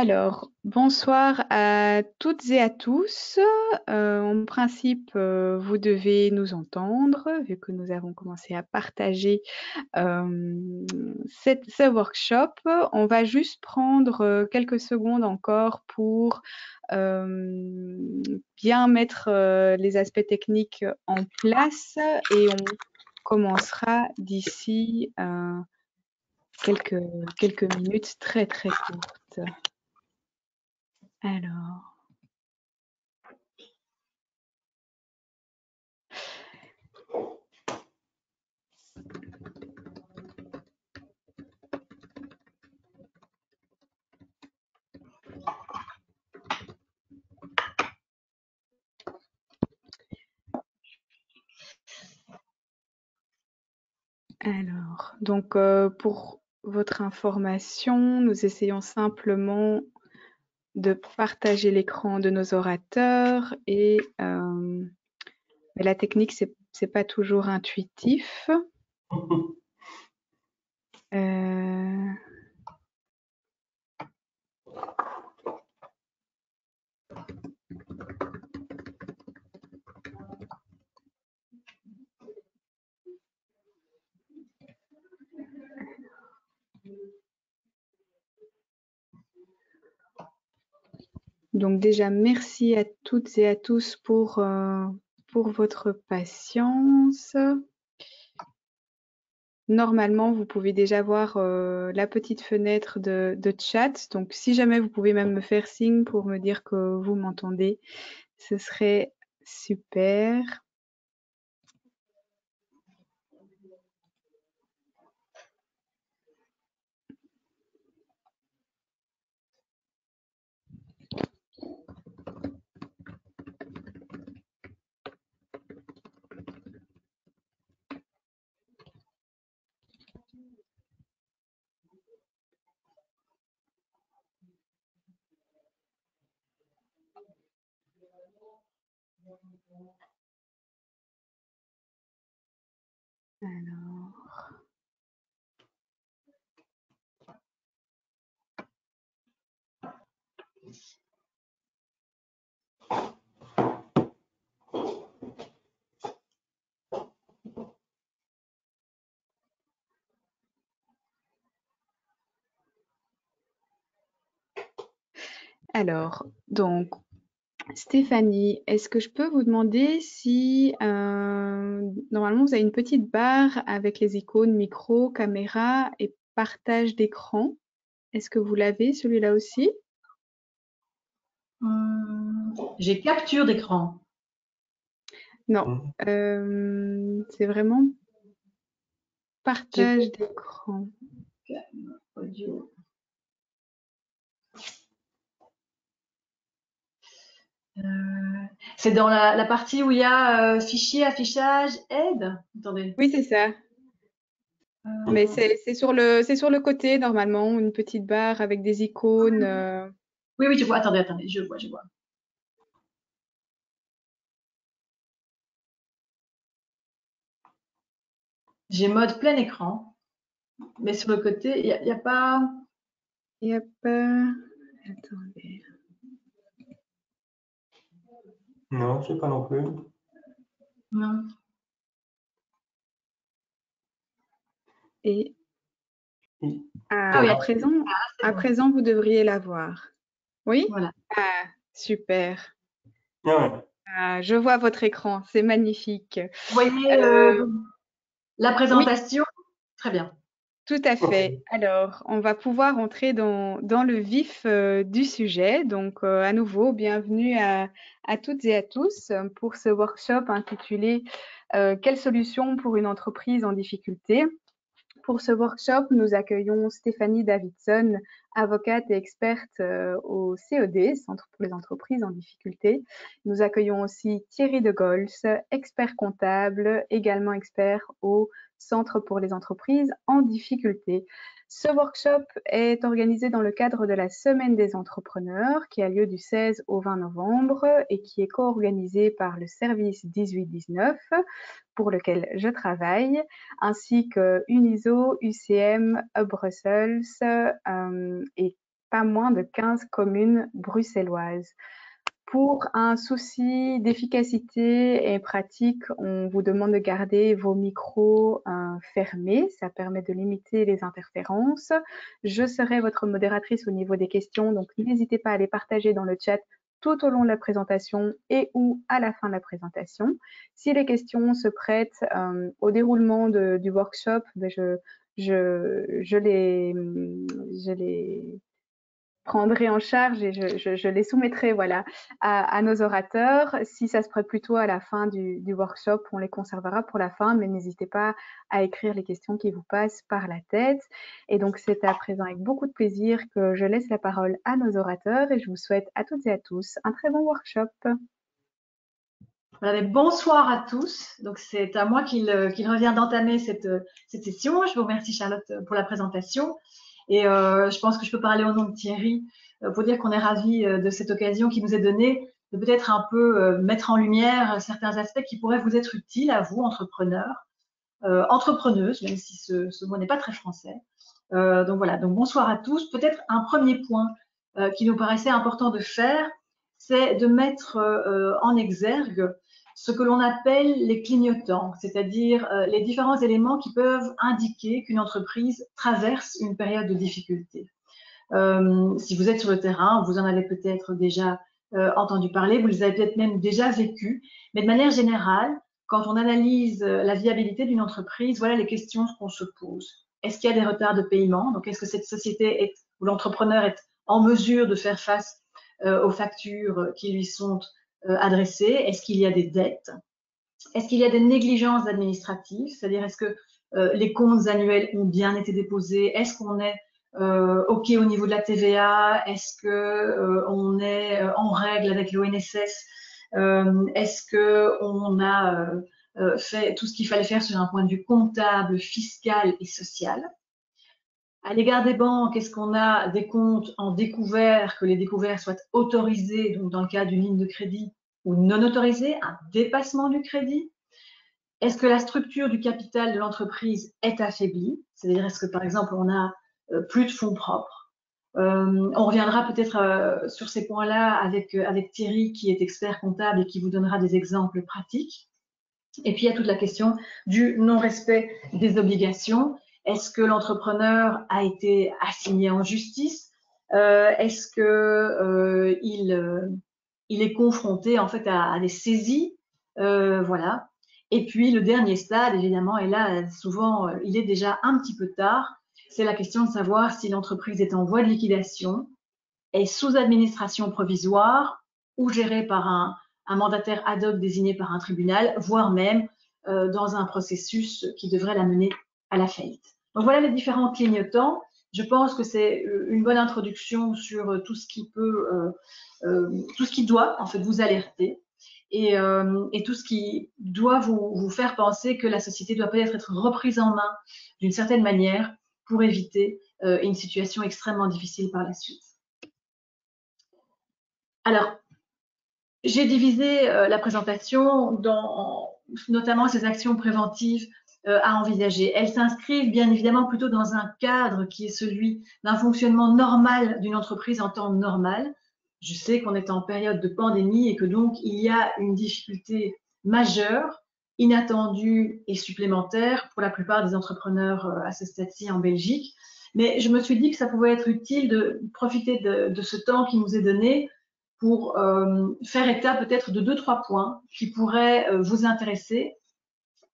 Alors, bonsoir à toutes et à tous. En principe, vous devez nous entendre, vu que nous avons commencé à partager ce workshop. On va juste prendre quelques secondes encore pour bien mettre les aspects techniques en place et on commencera d'ici quelques minutes très très courtes. Alors, donc pour votre information, nous essayons simplement de partager l'écran de nos orateurs et mais la technique, c'est pas toujours intuitif. Donc déjà, merci à toutes et à tous pour votre patience. Normalement, vous pouvez déjà voir la petite fenêtre de chat. Donc, si jamais vous pouvez même me faire signe pour me dire que vous m'entendez, ce serait super. Alors. Alors, donc, Stéphanie, est-ce que je peux vous demander si, normalement, vous avez une petite barre avec les icônes micro, caméra et partage d'écran. Est-ce que vous l'avez, celui-là aussi? J'ai capture d'écran. Non, c'est vraiment partage d'écran. Audio. C'est dans la partie où il y a fichier, affichage, aide. Attendez. Oui, c'est ça. Mais c'est sur le côté, normalement, une petite barre avec des icônes. Oui, oui, je vois. Attendez, je vois. J'ai mode plein écran, mais sur le côté, il y a pas. Il n'y a pas... Attendez. Non, je sais pas non plus. Non. Et Ah oui, à présent, vous devriez l'avoir. Oui? voilà. Ah, super. Ah ouais. Ah, je vois votre écran, c'est magnifique. Vous voyez la Oui, présentation? Très bien. tout à fait. Alors, on va pouvoir entrer dans le vif du sujet. Donc, à nouveau, bienvenue à toutes et à tous pour ce workshop intitulé Quelles solutions pour une entreprise en difficulté? Pour ce workshop, nous accueillons Stéphanie Davidson, avocate et experte au CED, Centre pour les entreprises en difficulté. Nous accueillons aussi Thierry de Gols, expert comptable, également expert au Centre pour les entreprises en difficulté. Ce workshop est organisé dans le cadre de la Semaine des entrepreneurs qui a lieu du 16 au 20 novembre et qui est co-organisé par le service 18-19 pour lequel je travaille, ainsi que Uniso, UCM, Brussels et pas moins de 15 communes bruxelloises. Pour un souci d'efficacité et pratique, on vous demande de garder vos micros fermés. Ça permet de limiter les interférences. Je serai votre modératrice au niveau des questions, donc n'hésitez pas à les partager dans le chat tout au long de la présentation et ou à la fin de la présentation. Si les questions se prêtent au déroulement du workshop, je les prendrai en charge et je les soumettrai voilà, à nos orateurs. Si ça se prête plutôt à la fin du workshop, on les conservera pour la fin, mais n'hésitez pas à écrire les questions qui vous passent par la tête. Et donc, c'est à présent avec beaucoup de plaisir que je laisse la parole à nos orateurs et je vous souhaite à toutes et à tous un très bon workshop. Voilà, bonsoir à tous. Donc, c'est à moi qu'il revient d'entamer cette session. Je vous remercie, Charlotte, pour la présentation. Et je pense que je peux parler au nom de Thierry pour dire qu'on est ravis de cette occasion qui nous est donnée de peut-être un peu mettre en lumière certains aspects qui pourraient vous être utiles à vous, entrepreneurs, entrepreneuses, même si ce mot n'est pas très français. Donc voilà, donc bonsoir à tous. Peut-être un premier point qui nous paraissait important de faire, c'est de mettre en exergue ce que l'on appelle les clignotants, c'est-à-dire les différents éléments qui peuvent indiquer qu'une entreprise traverse une période de difficulté. Si vous êtes sur le terrain, vous en avez peut-être déjà entendu parler, vous les avez peut-être même déjà vécus, mais de manière générale, quand on analyse la viabilité d'une entreprise, voilà les questions qu'on se pose. Est-ce qu'il y a des retards de paiement? Donc, est-ce que cette société ou l'entrepreneur est en mesure de faire face aux factures qui lui sont adressées? Est-ce qu'il y a des dettes? Est-ce qu'il y a des négligences administratives? C'est-à-dire, est-ce que les comptes annuels ont bien été déposés? Est-ce qu'on est OK au niveau de la TVA? Est-ce qu'on est en règle avec l'ONSS? Est-ce qu'on a fait tout ce qu'il fallait faire sur un point de vue comptable, fiscal et social? À l'égard des banques, est-ce qu'on a des comptes en découvert, que les découverts soient autorisés, donc dans le cas d'une ligne de crédit, ou non autorisés, un dépassement du crédit? Est-ce que la structure du capital de l'entreprise est affaiblie? C'est-à-dire, est-ce que par exemple, on a plus de fonds propres? On reviendra peut-être sur ces points-là avec Thierry, qui est expert comptable et qui vous donnera des exemples pratiques. Et puis, il y a toute la question du non-respect des obligations. Est-ce que l'entrepreneur a été assigné en justice? Est-ce qu'il est confronté en fait à des saisies? Voilà. Et puis, le dernier stade, évidemment, et là, souvent, il est déjà un petit peu tard, c'est la question de savoir si l'entreprise est en voie de liquidation, est sous administration provisoire ou gérée par un mandataire ad hoc désigné par un tribunal, voire même dans un processus qui devrait la mener à la faillite. Donc voilà les différents clignotants. Je pense que c'est une bonne introduction sur tout ce qui peut, tout ce qui doit en fait vous alerter et tout ce qui doit vous faire penser que la société doit peut-être être reprise en main d'une certaine manière pour éviter une situation extrêmement difficile par la suite. Alors, j'ai divisé la présentation dans notamment ces actions préventives à envisager. Elles s'inscrivent bien évidemment plutôt dans un cadre qui est celui d'un fonctionnement normal d'une entreprise en temps normal. Je sais qu'on est en période de pandémie et que donc il y a une difficulté majeure, inattendue et supplémentaire pour la plupart des entrepreneurs à ce stade-ci en Belgique. Mais je me suis dit que ça pouvait être utile de profiter de ce temps qui nous est donné pour faire état peut-être de 2-3 points qui pourraient vous intéresser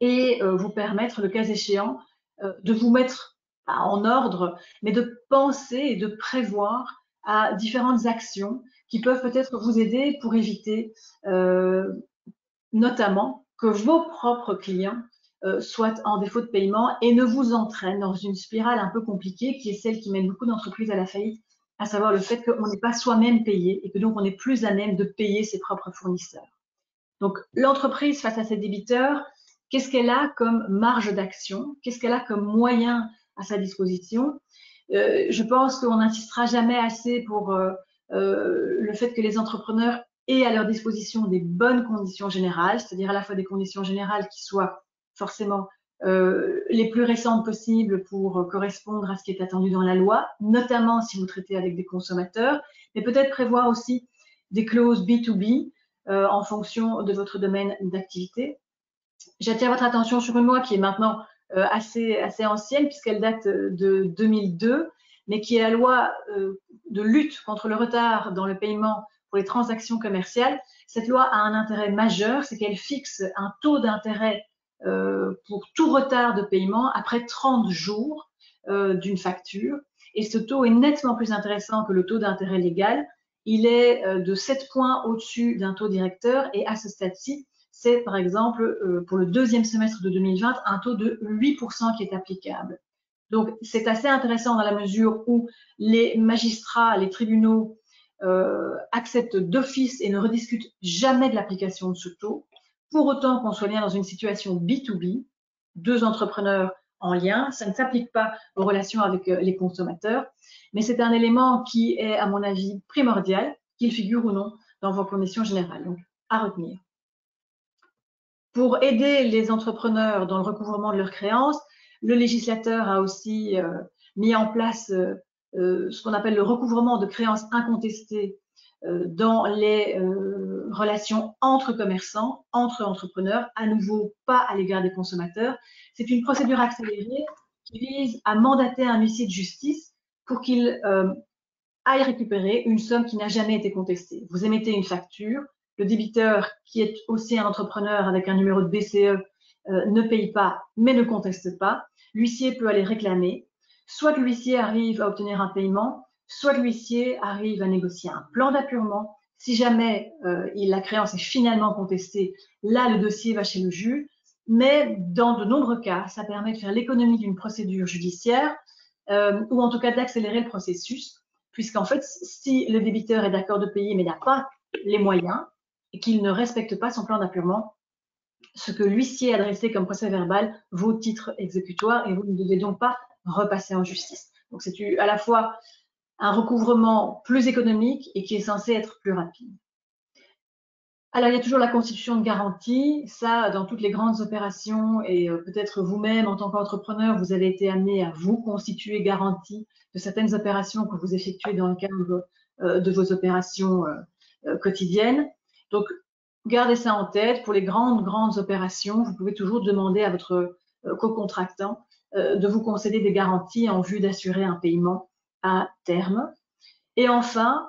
et vous permettre, le cas échéant, de vous mettre en ordre, mais de penser et de prévoir à différentes actions qui peuvent peut-être vous aider pour éviter notamment que vos propres clients soient en défaut de paiement et ne vous entraînent dans une spirale un peu compliquée qui est celle qui mène beaucoup d'entreprises à la faillite, à savoir le fait qu'on n'est pas soi-même payé et que donc on n'est plus à même de payer ses propres fournisseurs. Donc l'entreprise face à ses débiteurs, qu'est-ce qu'elle a comme marge d'action? Qu'est-ce qu'elle a comme moyen à sa disposition? Je pense qu'on n'insistera jamais assez pour le fait que les entrepreneurs aient à leur disposition des bonnes conditions générales, c'est-à-dire à la fois des conditions générales qui soient forcément les plus récentes possibles pour correspondre à ce qui est attendu dans la loi, notamment si vous traitez avec des consommateurs, mais peut-être prévoir aussi des clauses B2B en fonction de votre domaine d'activité. J'attire votre attention sur une loi qui est maintenant assez ancienne puisqu'elle date de 2002, mais qui est la loi de lutte contre le retard dans le paiement pour les transactions commerciales. Cette loi a un intérêt majeur, c'est qu'elle fixe un taux d'intérêt pour tout retard de paiement après 30 jours d'une facture. Et ce taux est nettement plus intéressant que le taux d'intérêt légal. Il est de 7 points au-dessus d'un taux directeur et à ce stade-ci, c'est par exemple pour le deuxième semestre de 2020 un taux de 8% qui est applicable. Donc c'est assez intéressant dans la mesure où les magistrats, les tribunaux acceptent d'office et ne rediscutent jamais de l'application de ce taux. Pour autant qu'on soit bien dans une situation B2B, deux entrepreneurs en lien, ça ne s'applique pas aux relations avec les consommateurs, mais c'est un élément qui est, à mon avis, primordial, qu'il figure ou non dans vos conditions générales. Donc, à retenir. Pour aider les entrepreneurs dans le recouvrement de leurs créances, le législateur a aussi mis en place ce qu'on appelle le recouvrement de créances incontestées dans les relations entre commerçants, entre entrepreneurs, à nouveau pas à l'égard des consommateurs. C'est une procédure accélérée qui vise à mandater un huissier de justice pour qu'il aille récupérer une somme qui n'a jamais été contestée. Vous émettez une facture, le débiteur, qui est aussi un entrepreneur avec un numéro de BCE, ne paye pas, mais ne conteste pas. L'huissier peut aller réclamer. Soit l'huissier arrive à obtenir un paiement, soit l'huissier arrive à négocier un plan d'appurement. Si jamais la créance est finalement contestée, là, le dossier va chez le juge. Mais dans de nombreux cas, ça permet de faire l'économie d'une procédure judiciaire ou en tout cas d'accélérer le processus, puisqu'en fait, si le débiteur est d'accord de payer mais n'a pas les moyens et qu'il ne respecte pas son plan d'appurement, ce que l'huissier a dressé comme procès-verbal vaut titre exécutoire et vous ne devez donc pas repasser en justice. Donc c'est à la fois un recouvrement plus économique et qui est censé être plus rapide. Alors, il y a toujours la constitution de garantie. Ça, dans toutes les grandes opérations, et peut-être vous-même, en tant qu'entrepreneur, vous avez été amené à vous constituer garantie de certaines opérations que vous effectuez dans le cadre de vos opérations quotidiennes. Donc, gardez ça en tête. Pour les grandes opérations, vous pouvez toujours demander à votre co-contractant de vous concéder des garanties en vue d'assurer un paiement à terme. Et enfin,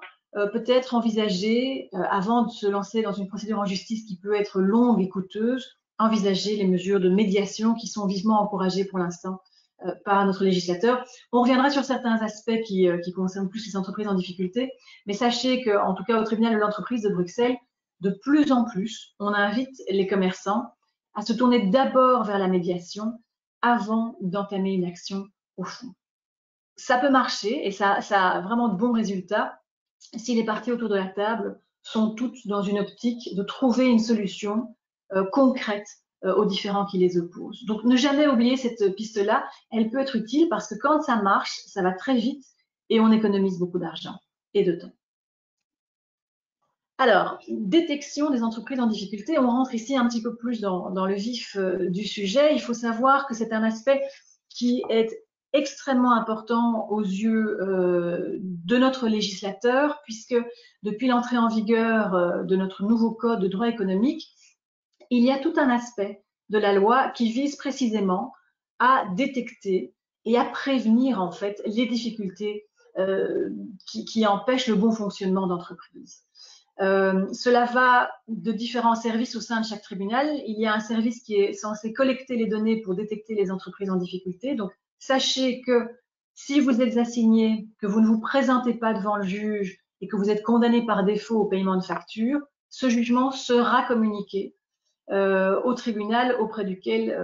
peut-être envisager, avant de se lancer dans une procédure en justice qui peut être longue et coûteuse, envisager les mesures de médiation qui sont vivement encouragées pour l'instant par notre législateur. On reviendra sur certains aspects qui concernent plus les entreprises en difficulté, mais sachez qu'en tout cas au tribunal de l'entreprise de Bruxelles, de plus en plus, on invite les commerçants à se tourner d'abord vers la médiation avant d'entamer une action au fond. Ça peut marcher et ça a vraiment de bons résultats si les parties autour de la table sont toutes dans une optique de trouver une solution concrète aux différends qui les opposent. Donc, ne jamais oublier cette piste-là. Elle peut être utile parce que quand ça marche, ça va très vite et on économise beaucoup d'argent et de temps. Alors, détection des entreprises en difficulté. On rentre ici un petit peu plus dans le vif du sujet. Il faut savoir que c'est un aspect qui est extrêmement important aux yeux de notre législateur, puisque depuis l'entrée en vigueur de notre nouveau code de droit économique, il y a tout un aspect de la loi qui vise précisément à détecter et à prévenir en fait les difficultés qui empêchent le bon fonctionnement d'entreprise. Cela va de différents services au sein de chaque tribunal. Il y a un service qui est censé collecter les données pour détecter les entreprises en difficulté. Donc, sachez que si vous êtes assigné, que vous ne vous présentez pas devant le juge et que vous êtes condamné par défaut au paiement de facture, ce jugement sera communiqué au tribunal auprès duquel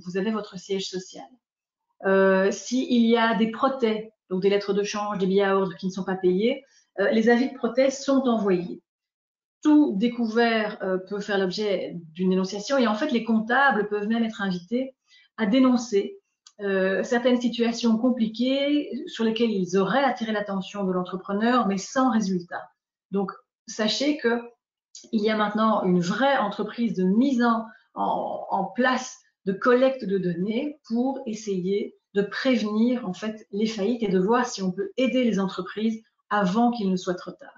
vous avez votre siège social. S'il y a des protêts, donc des lettres de change, des billets à ordre qui ne sont pas payés, les avis de protêt sont envoyés. Tout découvert peut faire l'objet d'une dénonciation et en fait les comptables peuvent même être invités à dénoncer certaines situations compliquées sur lesquelles ils auraient attiré l'attention de l'entrepreneur mais sans résultat. Donc sachez qu'il y a maintenant une vraie entreprise de mise en place de collecte de données pour essayer de prévenir en fait les faillites et de voir si on peut aider les entreprises avant qu'il ne soit trop tard.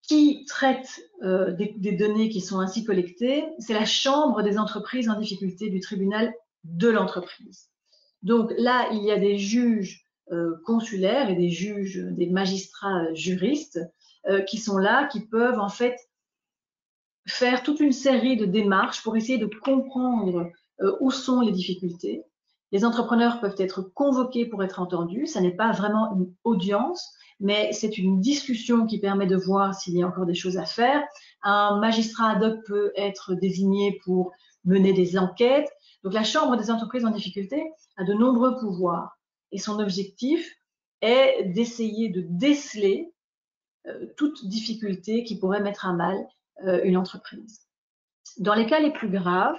Qui traite des données qui sont ainsi collectées? C'est la Chambre des entreprises en difficulté du tribunal de l'entreprise. Donc là, il y a des juges consulaires et des juges, des magistrats juristes qui sont là, qui peuvent en fait faire toute une série de démarches pour essayer de comprendre où sont les difficultés. Les entrepreneurs peuvent être convoqués pour être entendus. Ça n'est pas vraiment une audience, mais c'est une discussion qui permet de voir s'il y a encore des choses à faire. Un magistrat ad hoc peut être désigné pour mener des enquêtes. Donc la Chambre des entreprises en difficulté a de nombreux pouvoirs et son objectif est d'essayer de déceler toute difficulté qui pourrait mettre à mal une entreprise. Dans les cas les plus graves,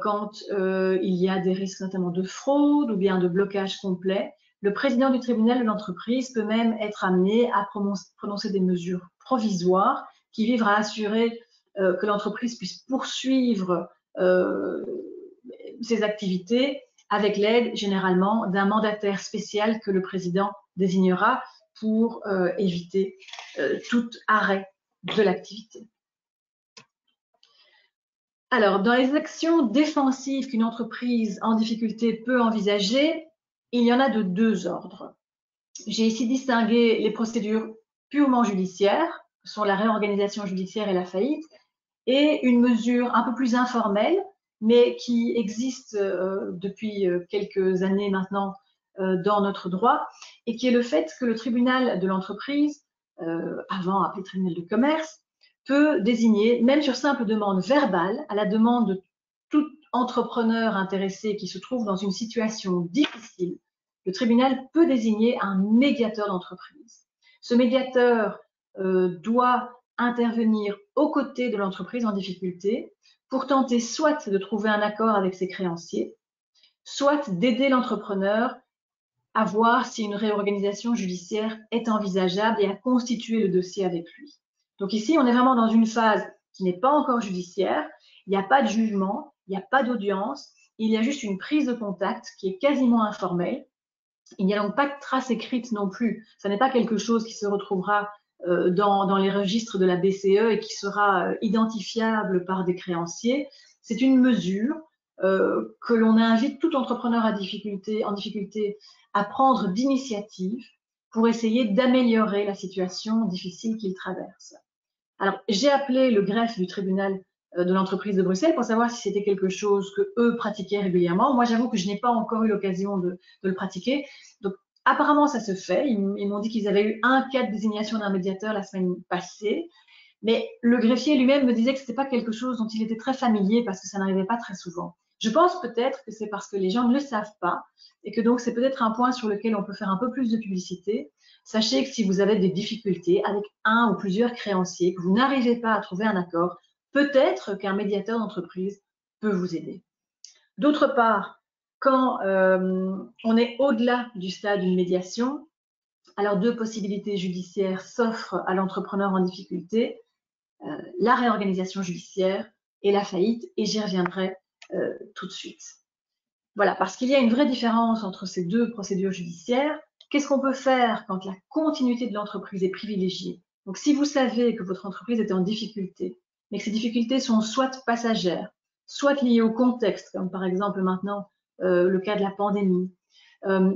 quand il y a des risques notamment de fraude ou bien de blocage complet, le président du tribunal de l'entreprise peut même être amené à prononcer des mesures provisoires qui visent à assurer que l'entreprise puisse poursuivre ses activités avec l'aide généralement d'un mandataire spécial que le président désignera pour éviter tout arrêt de l'activité. Alors, dans les actions défensives qu'une entreprise en difficulté peut envisager, il y en a de deux ordres. J'ai ici distingué les procédures purement judiciaires, ce sont la réorganisation judiciaire et la faillite, et une mesure un peu plus informelle, mais qui existe depuis quelques années maintenant dans notre droit, et qui est le fait que le tribunal de l'entreprise, avant appelé tribunal de commerce, peut désigner, même sur simple demande verbale, à la demande de tout entrepreneur intéressé qui se trouve dans une situation difficile, le tribunal peut désigner un médiateur d'entreprise. Ce médiateur doit intervenir aux côtés de l'entreprise en difficulté pour tenter soit de trouver un accord avec ses créanciers, soit d'aider l'entrepreneur à voir si une réorganisation judiciaire est envisageable et à constituer le dossier avec lui. Donc ici, on est vraiment dans une phase qui n'est pas encore judiciaire, il n'y a pas de jugement, il n'y a pas d'audience, il y a juste une prise de contact qui est quasiment informelle. Il n'y a donc pas de trace écrite non plus. Ce n'est pas quelque chose qui se retrouvera dans les registres de la BCE et qui sera identifiable par des créanciers. C'est une mesure que l'on invite tout entrepreneur en difficulté à prendre d'initiative pour essayer d'améliorer la situation difficile qu'il traverse. Alors, j'ai appelé le greffe du tribunal de l'entreprise de Bruxelles pour savoir si c'était quelque chose que eux pratiquaient régulièrement. Moi, j'avoue que je n'ai pas encore eu l'occasion de le pratiquer. Donc, apparemment, ça se fait. Ils m'ont dit qu'ils avaient eu un cas de désignation d'un médiateur la semaine passée. Mais le greffier lui-même me disait que ce n'était pas quelque chose dont il était très familier parce que ça n'arrivait pas très souvent. Je pense peut-être que c'est parce que les gens ne le savent pas et que donc c'est peut-être un point sur lequel on peut faire un peu plus de publicité. Sachez que si vous avez des difficultés avec un ou plusieurs créanciers, que vous n'arrivez pas à trouver un accord, peut-être qu'un médiateur d'entreprise peut vous aider. D'autre part, quand on est au-delà du stade d'une médiation, alors deux possibilités judiciaires s'offrent à l'entrepreneur en difficulté, la réorganisation judiciaire et la faillite, et j'y reviendrai tout de suite. Voilà, parce qu'il y a une vraie différence entre ces deux procédures judiciaires. Qu'est-ce qu'on peut faire quand la continuité de l'entreprise est privilégiée? Donc, si vous savez que votre entreprise est en difficulté, mais que ces difficultés sont soit passagères, soit liées au contexte, comme par exemple maintenant le cas de la pandémie,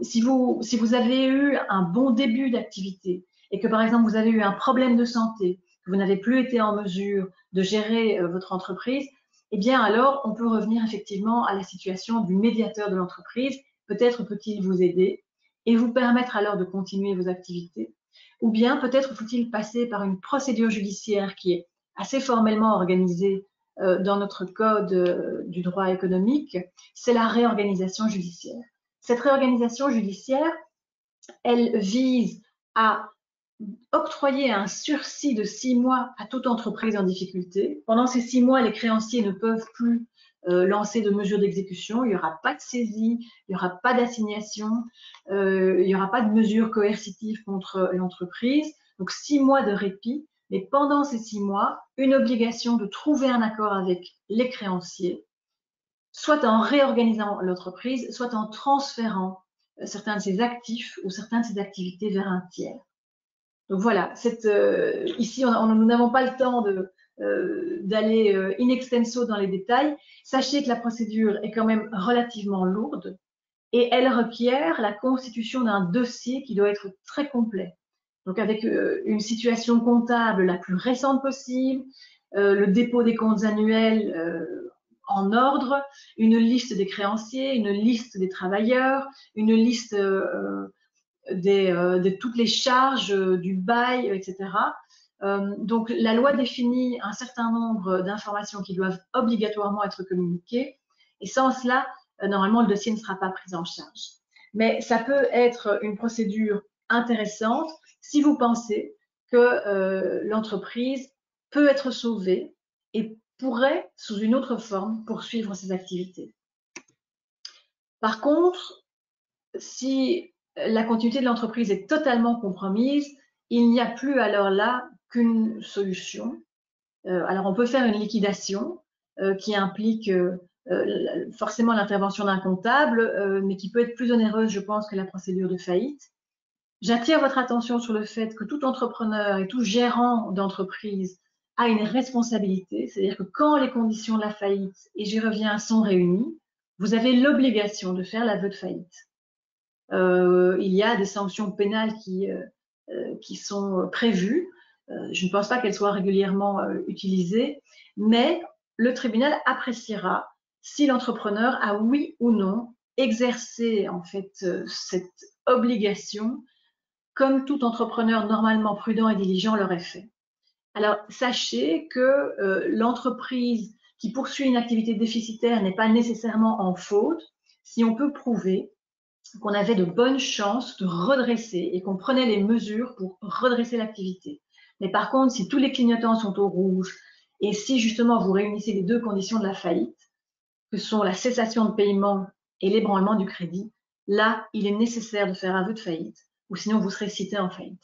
si vous avez eu un bon début d'activité et que par exemple vous avez eu un problème de santé, que vous n'avez plus été en mesure de gérer votre entreprise, eh bien alors on peut revenir effectivement à la situation du médiateur de l'entreprise. Peut-être peut-il vous aider et vous permettre alors de continuer vos activités. Ou bien peut-être faut-il passer par une procédure judiciaire qui est assez formellement organisée dans notre code du droit économique, c'est la réorganisation judiciaire. Cette réorganisation judiciaire, elle vise à octroyer un sursis de 6 mois à toute entreprise en difficulté. Pendant ces 6 mois, les créanciers ne peuvent plus lancer de mesures d'exécution. Il n'y aura pas de saisie, il n'y aura pas d'assignation, il n'y aura pas de mesures coercitives contre l'entreprise. Donc 6 mois de répit, mais pendant ces 6 mois, une obligation de trouver un accord avec les créanciers soit en réorganisant l'entreprise, soit en transférant certains de ses actifs ou certaines de ses activités vers un tiers. Donc voilà, ici, nous n'avons pas le temps d'aller in extenso dans les détails. Sachez que la procédure est quand même relativement lourde et elle requiert la constitution d'un dossier qui doit être très complet. Donc avec une situation comptable la plus récente possible, le dépôt des comptes annuels en ordre, une liste des créanciers, une liste des travailleurs, une liste de toutes les charges du bail, etc. Donc la loi définit un certain nombre d'informations qui doivent obligatoirement être communiquées et sans cela, normalement, le dossier ne sera pas pris en charge. Mais ça peut être une procédure intéressante si vous pensez que l'entreprise peut être sauvée et pourrait, sous une autre forme, poursuivre ses activités. Par contre, si la continuité de l'entreprise est totalement compromise, il n'y a plus alors là qu'une solution. Alors on peut faire une liquidation qui implique forcément l'intervention d'un comptable, mais qui peut être plus onéreuse, je pense, que la procédure de faillite. J'attire votre attention sur le fait que tout entrepreneur et tout gérant d'entreprise a une responsabilité, c'est-à-dire que quand les conditions de la faillite, et j'y reviens, sont réunies, vous avez l'obligation de faire l'aveu de faillite. Il y a des sanctions pénales qui sont prévues. Je ne pense pas qu'elles soient régulièrement utilisées, mais le tribunal appréciera si l'entrepreneur a oui ou non exercé en fait cette obligation comme tout entrepreneur normalement prudent et diligent l'aurait fait. Alors, sachez que l'entreprise qui poursuit une activité déficitaire n'est pas nécessairement en faute si on peut prouver qu'on avait de bonnes chances de redresser et qu'on prenait les mesures pour redresser l'activité. Mais par contre, si tous les clignotants sont au rouge et si justement vous réunissez les deux conditions de la faillite, que sont la cessation de paiement et l'ébranlement du crédit, là, il est nécessaire de faire aveu de faillite ou sinon vous serez cité en faillite.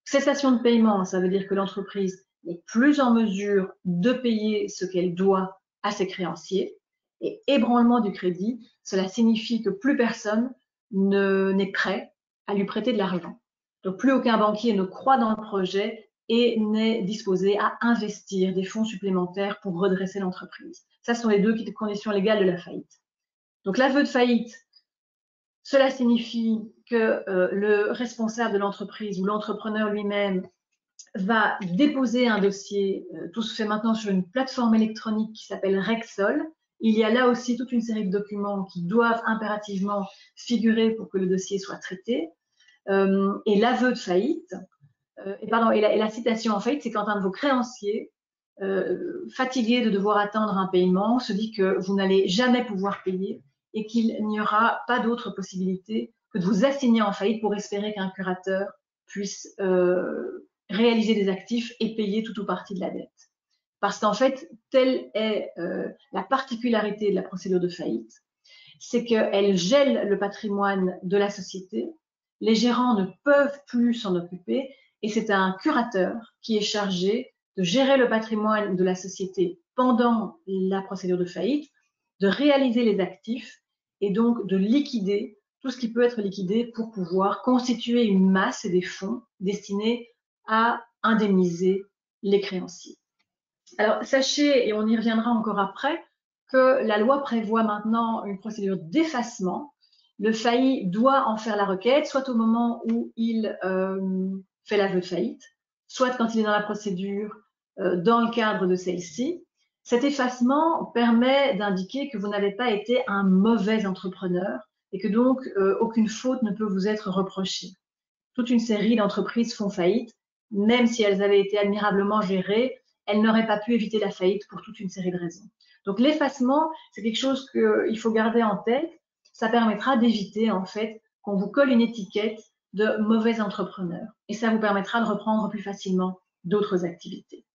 Cessation de paiement, ça veut dire que l'entreprise n'est plus en mesure de payer ce qu'elle doit à ses créanciers. Et ébranlement du crédit, cela signifie que plus personne n'est prêt à lui prêter de l'argent. Donc plus aucun banquier ne croit dans le projet et n'est disposé à investir des fonds supplémentaires pour redresser l'entreprise. Ça sont les deux conditions légales de la faillite. Donc l'aveu de faillite, cela signifie que le responsable de l'entreprise ou l'entrepreneur lui-même va déposer un dossier. Tout se fait maintenant sur une plateforme électronique qui s'appelle Rexol. Il y a là aussi toute une série de documents qui doivent impérativement figurer pour que le dossier soit traité. Et l'aveu de faillite, et la citation en faillite, c'est quand un de vos créanciers, fatigué de devoir attendre un paiement, se dit que vous n'allez jamais pouvoir payer et qu'il n'y aura pas d'autre possibilité que de vous assigner en faillite pour espérer qu'un curateur puisse réaliser des actifs et payer tout ou partie de la dette. Parce qu'en fait, telle est la particularité de la procédure de faillite, c'est qu'elle gèle le patrimoine de la société, les gérants ne peuvent plus s'en occuper et c'est un curateur qui est chargé de gérer le patrimoine de la société pendant la procédure de faillite, de réaliser les actifs et donc de liquider tout ce qui peut être liquidé pour pouvoir constituer une masse et des fonds destinés à indemniser les créanciers. Alors, sachez, et on y reviendra encore après, que la loi prévoit maintenant une procédure d'effacement. Le failli doit en faire la requête, soit au moment où il fait l'aveu de faillite, soit quand il est dans la procédure dans le cadre de celle-ci. Cet effacement permet d'indiquer que vous n'avez pas été un mauvais entrepreneur et que donc aucune faute ne peut vous être reprochée. Toute une série d'entreprises font faillite, même si elles avaient été admirablement gérées, elles n'auraient pas pu éviter la faillite pour toute une série de raisons. Donc l'effacement, c'est quelque chose qu'il faut garder en tête. Ça permettra d'éviter en fait qu'on vous colle une étiquette de mauvais entrepreneur et ça vous permettra de reprendre plus facilement d'autres activités.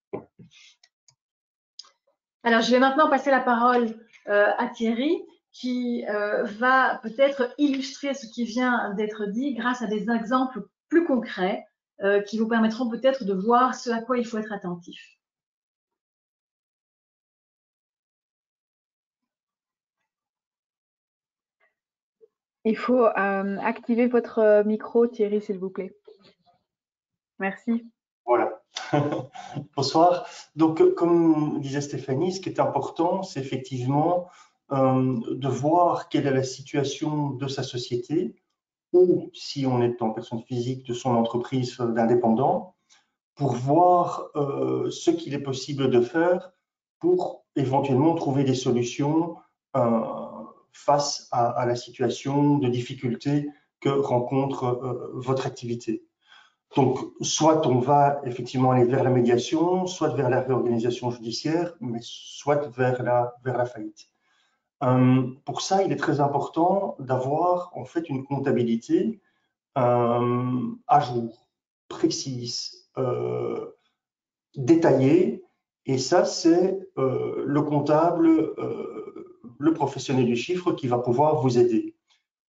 Alors je vais maintenant passer la parole à Thierry qui va peut-être illustrer ce qui vient d'être dit grâce à des exemples plus concrets qui vous permettront peut-être de voir ce à quoi il faut être attentif. Il faut activer votre micro, Thierry, s'il vous plaît. Merci. Voilà. Bonsoir. Donc, comme disait Stéphanie, ce qui est important, c'est effectivement de voir quelle est la situation de sa société ou, si on est en personne physique, de son entreprise d'indépendant, pour voir ce qu'il est possible de faire pour éventuellement trouver des solutions face à la situation de difficulté que rencontre votre activité. Donc, soit on va effectivement aller vers la médiation, soit vers la réorganisation judiciaire, mais soit vers la faillite. Pour ça, il est très important d'avoir en fait une comptabilité à jour, précise, détaillée, et ça, c'est le comptable, le professionnel du chiffre qui va pouvoir vous aider.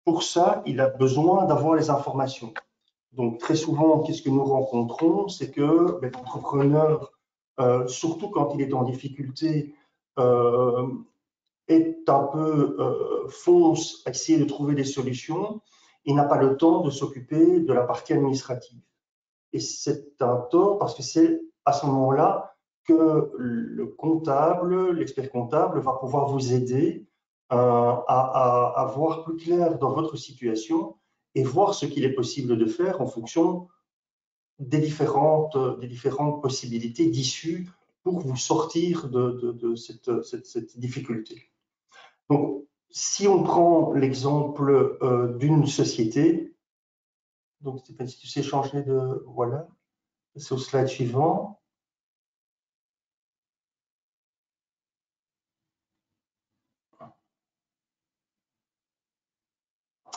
Pour ça, il a besoin d'avoir les informations. Donc, très souvent, qu'est-ce que nous rencontrons? C'est que l'entrepreneur, surtout quand il est en difficulté, est un peu fonce à essayer de trouver des solutions. Il n'a pas le temps de s'occuper de la partie administrative. Et c'est un tort parce que c'est à ce moment-là que le comptable, l'expert comptable, va pouvoir vous aider à voir plus clair dans votre situation et voir ce qu'il est possible de faire en fonction des différentes possibilités d'issue pour vous sortir de cette difficulté. Donc, si on prend l'exemple d'une société, donc Stéphanie, si tu sais changer de… Voilà, c'est au slide suivant.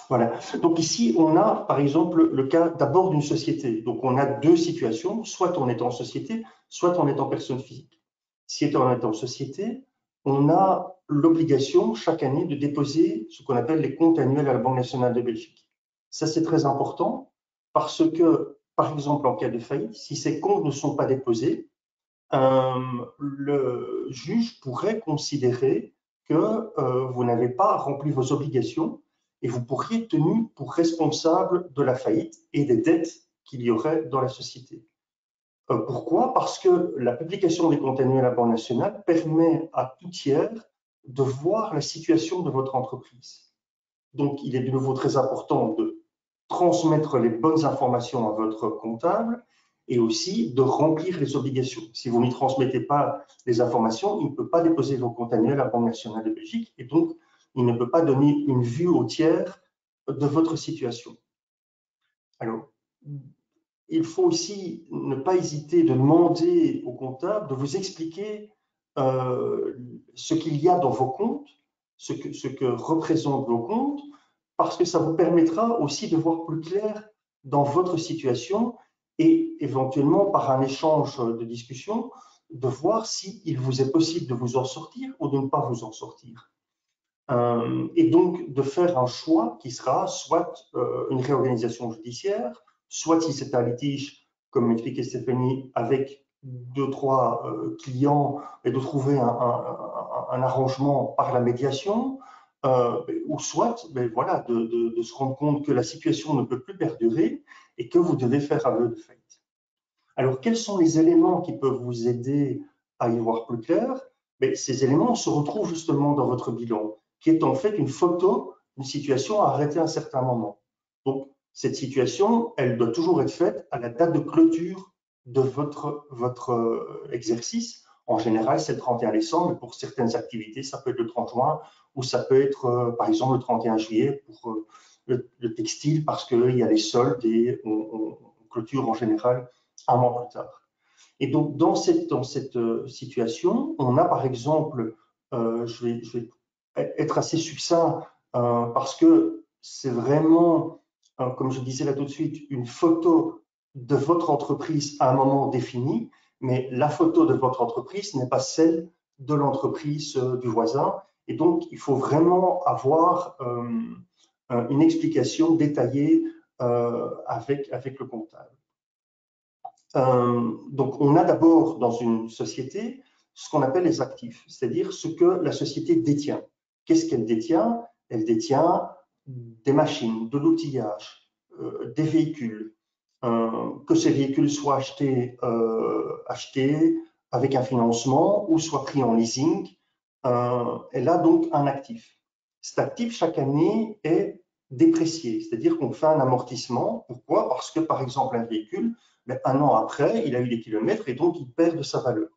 Voilà. Donc ici, on a par exemple le cas d'abord d'une société. Donc on a deux situations, soit on est en société, soit on est en personne physique. Si on est en société, on a l'obligation chaque année de déposer ce qu'on appelle les comptes annuels à la Banque nationale de Belgique. Ça, c'est très important parce que, par exemple, en cas de faillite, si ces comptes ne sont pas déposés, le juge pourrait considérer que vous n'avez pas rempli vos obligations et vous pourriez être tenu pour responsable de la faillite et des dettes qu'il y aurait dans la société. Pourquoi? Parce que la publication des comptes annuels à la Banque nationale permet à tout tiers de voir la situation de votre entreprise. Donc, il est de nouveau très important de transmettre les bonnes informations à votre comptable et aussi de remplir les obligations. Si vous n'y transmettez pas les informations, il ne peut pas déposer vos comptes annuels à la Banque nationale de Belgique et donc il ne peut pas donner une vue au tiers de votre situation. Alors, il faut aussi ne pas hésiter de demander au comptable de vous expliquer ce qu'il y a dans vos comptes, ce que représentent vos comptes, parce que ça vous permettra aussi de voir plus clair dans votre situation et éventuellement par un échange de discussion, de voir s'il vous est possible de vous en sortir ou de ne pas vous en sortir. Et donc de faire un choix qui sera soit une réorganisation judiciaire, soit si c'est un litige, comme m'expliquait Stéphanie, avec deux, trois clients, et de trouver un arrangement par la médiation, ou soit voilà, de se rendre compte que la situation ne peut plus perdurer et que vous devez faire aveu de faillite. Alors, quels sont les éléments qui peuvent vous aider à y voir plus clair? Ces éléments se retrouvent justement dans votre bilan, qui est en fait une photo d'une situation arrêtée à un certain moment. Donc, cette situation, elle doit toujours être faite à la date de clôture de votre exercice. En général, c'est le 31 décembre, mais pour certaines activités, ça peut être le 30 juin, ou ça peut être, par exemple, le 31 juillet pour le textile, parce qu'il y a les soldes et on clôture en général un mois plus tard. Et donc, dans cette situation, on a par exemple, je vais être assez succinct parce que c'est vraiment, comme je disais là tout de suite, une photo de votre entreprise à un moment défini, mais la photo de votre entreprise n'est pas celle de l'entreprise du voisin. Et donc, il faut vraiment avoir une explication détaillée avec le comptable. Donc, on a d'abord dans une société ce qu'on appelle les actifs, c'est-à-dire ce que la société détient. Qu'est-ce qu'elle détient? Elle détient des machines, de l'outillage, des véhicules, que ces véhicules soient achetés avec un financement ou soient pris en leasing, elle a donc un actif. Cet actif, chaque année, est déprécié, c'est-à-dire qu'on fait un amortissement. Pourquoi? Parce que, par exemple, un véhicule, un an après, il a eu des kilomètres et donc il perd de sa valeur.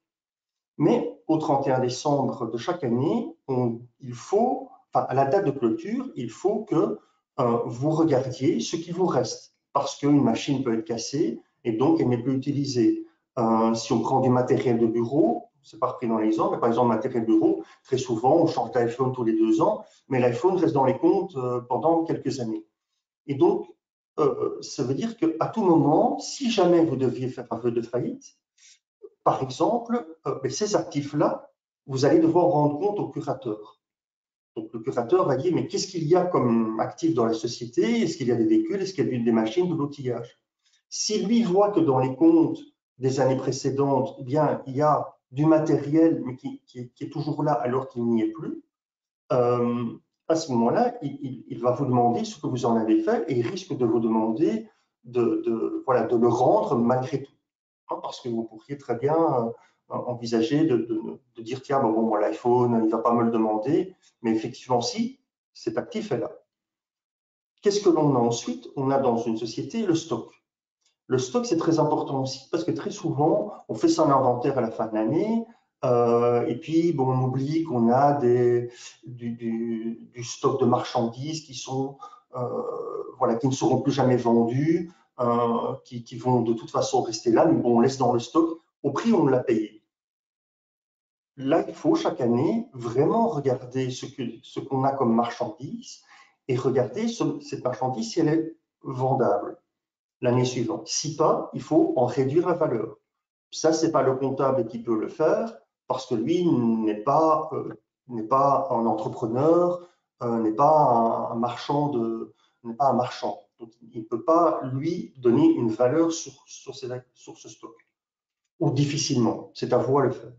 Mais au 31 décembre de chaque année, à la date de clôture, il faut que vous regardiez ce qui vous reste, parce qu'une machine peut être cassée et donc elle n'est plus utilisée. Si on prend du matériel de bureau, c'est pas repris dans l'exemple, mais par exemple, matériel de bureau, très souvent, on change d'iPhone tous les 2 ans, mais l'iPhone reste dans les comptes pendant quelques années. Et donc, ça veut dire qu'à tout moment, si jamais vous deviez faire un vœu de faillite, par exemple, ces actifs-là, vous allez devoir rendre compte au curateur. Donc, le curateur va dire, mais qu'est-ce qu'il y a comme actifs dans la société? Est-ce qu'il y a des véhicules? Est-ce qu'il y a des machines, de l'outillage? Si lui voit que dans les comptes des années précédentes, eh bien, il y a du matériel, mais qui est toujours là alors qu'il n'y est plus, à ce moment-là, il va vous demander ce que vous en avez fait et il risque de vous demander voilà, de le rendre malgré tout. Parce que vous pourriez très bien envisager de dire, tiens, bon, l'iPhone, il ne va pas me le demander, mais effectivement, si, cet actif est là. Qu'est-ce que l'on a ensuite? On a dans une société le stock. Le stock, c'est très important aussi, parce que très souvent, on fait son inventaire à la fin de l'année, et puis bon, on oublie qu'on a du stock de marchandises qui sont, voilà, qui ne seront plus jamais vendues, qui vont de toute façon rester là, mais bon, on laisse dans le stock au prix où on l'a payé. Là, il faut chaque année vraiment regarder ce qu'on a comme marchandise et regarder cette marchandise si elle est vendable l'année suivante. Si pas, il faut en réduire la valeur. Ça, c'est pas le comptable qui peut le faire parce que lui n'est pas un entrepreneur, n'est pas un marchand n'est pas un marchand. Donc, il ne peut pas lui donner une valeur sur ce stock ou difficilement. C'est à vous à le faire.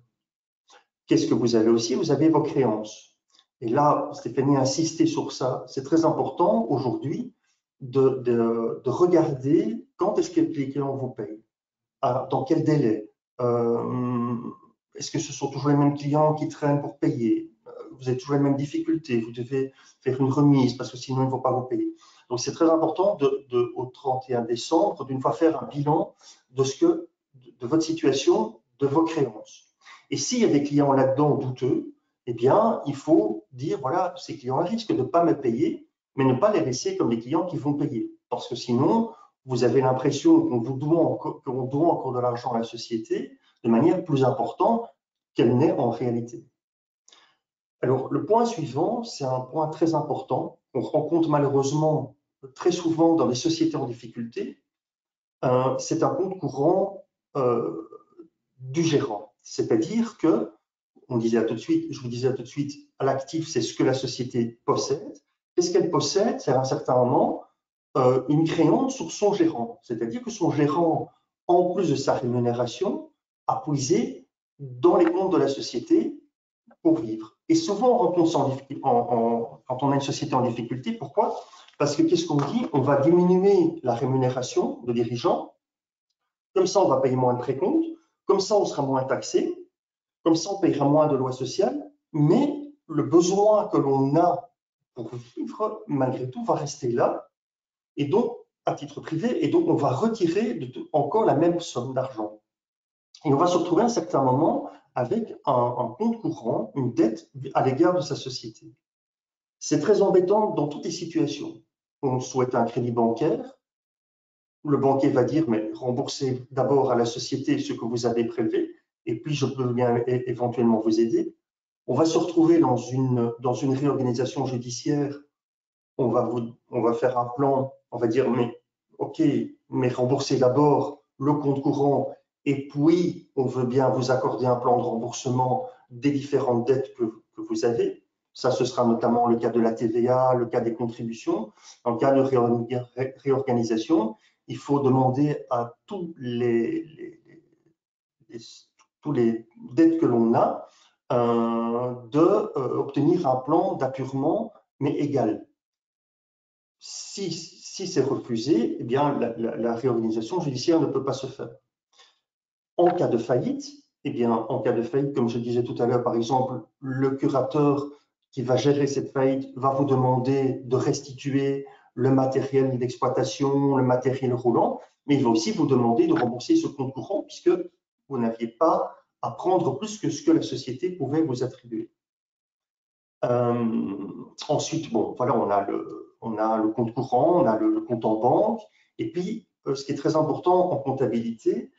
Qu'est-ce que vous avez aussi? Vous avez vos créances. Et là, Stéphanie a insisté sur ça. C'est très important aujourd'hui de regarder quand est-ce que les clients vous payent, dans quel délai. Est-ce que ce sont toujours les mêmes clients qui traînent pour payer? Vous avez toujours les mêmes difficultés, vous devez faire une remise parce que sinon ils ne vont pas vous payer. Donc c'est très important au 31 décembre, d'une fois faire un bilan de votre situation, de vos créances. Et s'il y a des clients là-dedans douteux, eh bien, il faut dire, voilà, ces clients-là risquent de ne pas me payer, mais ne pas les laisser comme des clients qui vont payer. Parce que sinon, vous avez l'impression qu'on doit encore de l'argent à la société de manière plus importante qu'elle n'est en réalité. Alors, le point suivant, c'est un point très important qu'on rencontre malheureusement très souvent dans les sociétés en difficulté. C'est un compte courant du gérant. C'est-à-dire que, je vous disais tout de suite, l'actif, c'est ce que la société possède. Qu'est-ce qu'elle possède? C'est à un certain moment une créance sur son gérant. C'est-à-dire que son gérant, en plus de sa rémunération, a puisé dans les comptes de la société pour vivre. Et souvent, quand on a une société en difficulté, pourquoi? Parce que qu'est-ce qu'on dit? On va diminuer la rémunération de dirigeants, comme ça on va payer moins de précomptes, comme ça on sera moins taxé, comme ça on payera moins de lois sociales, mais le besoin que l'on a pour vivre, malgré tout, va rester là, et donc à titre privé, et donc on va retirer encore la même somme d'argent. Et on va se retrouver à un certain moment avec un compte courant, une dette à l'égard de sa société. C'est très embêtant dans toutes les situations. On souhaite un crédit bancaire, le banquier va dire, mais remboursez d'abord à la société ce que vous avez prélevé, et puis je peux bien éventuellement vous aider. On va se retrouver dans une réorganisation judiciaire. On va faire un plan, on va dire, mais ok, mais remboursez d'abord le compte courant et puis on veut bien vous accorder un plan de remboursement des différentes dettes que vous avez. Ça, ce sera notamment le cas de la TVA, le cas des contributions. Dans le cas de réorganisation, il faut demander à tous les dettes que l'on a d'obtenir un plan d'appurement, mais égal. Si c'est refusé, eh bien, la réorganisation judiciaire ne peut pas se faire. En cas de faillite, eh bien, en cas de faillite, comme je disais tout à l'heure, par exemple, le curateur qui va gérer cette faillite va vous demander de restituer le matériel d'exploitation, le matériel roulant, mais il va aussi vous demander de rembourser ce compte courant puisque vous n'aviez pas à prendre plus que ce que la société pouvait vous attribuer. Ensuite, bon, voilà, on a le compte courant, on a le compte en banque, et puis ce qui est très important en comptabilité,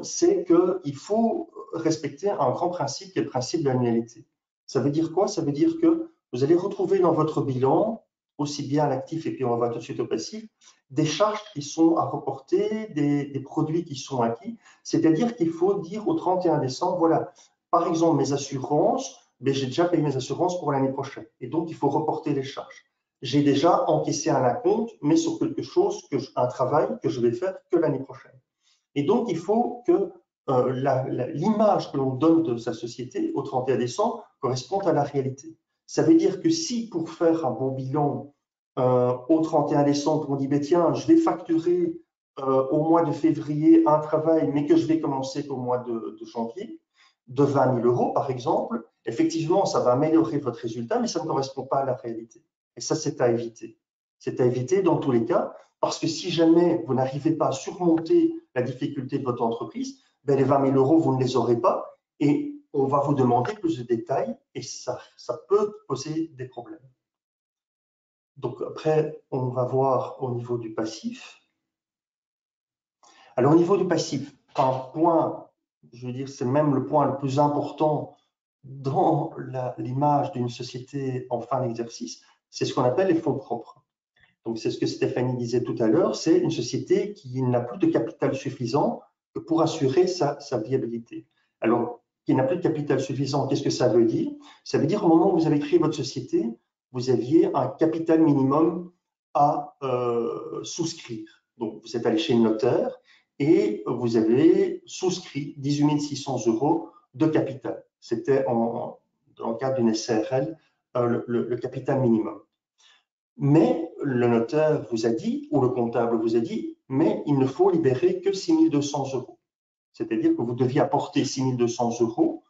c'est qu'il faut respecter un grand principe qui est le principe de l'annualité. Ça veut dire quoi? Ça veut dire que vous allez retrouver dans votre bilan, aussi bien à l'actif et puis on va tout de suite au passif, des charges qui sont à reporter, des produits qui sont acquis. C'est-à-dire qu'il faut dire au 31 décembre, voilà, par exemple mes assurances, mais j'ai déjà payé mes assurances pour l'année prochaine. Et donc, il faut reporter les charges. J'ai déjà encaissé un acompte, mais sur quelque chose, un travail que je vais faire que l'année prochaine. Et donc, il faut que l'image que l'on donne de sa société au 31 décembre corresponde à la réalité. Ça veut dire que si pour faire un bon bilan au 31 décembre, on dit, ben, tiens, je vais facturer au mois de février un travail, mais que je vais commencer qu'au mois de janvier, de 20 000 euros, par exemple, effectivement, ça va améliorer votre résultat, mais ça ne correspond pas à la réalité. Et ça, c'est à éviter. C'est à éviter dans tous les cas, parce que si jamais vous n'arrivez pas à surmonter la difficulté de votre entreprise, ben les 20 000 euros, vous ne les aurez pas et on va vous demander plus de détails et ça peut poser des problèmes. Donc après, on va voir au niveau du passif. Alors au niveau du passif, un point, je veux dire, c'est même le point le plus important dans l'image d'une société en fin d'exercice, c'est ce qu'on appelle les fonds propres. Donc, c'est ce que Stéphanie disait tout à l'heure, c'est une société qui n'a plus de capital suffisant pour assurer sa viabilité. Alors, qui n'a plus de capital suffisant, qu'est-ce que ça veut dire? Ça veut dire au moment où vous avez créé votre société, vous aviez un capital minimum à souscrire. Donc, vous êtes allé chez le notaire et vous avez souscrit 18 600 euros de capital. C'était dans le cadre d'une SARL, le capital minimum. Mais le notaire vous a dit, ou le comptable vous a dit, mais il ne faut libérer que 6 200 euros. C'est-à-dire que vous deviez apporter 6 200 euros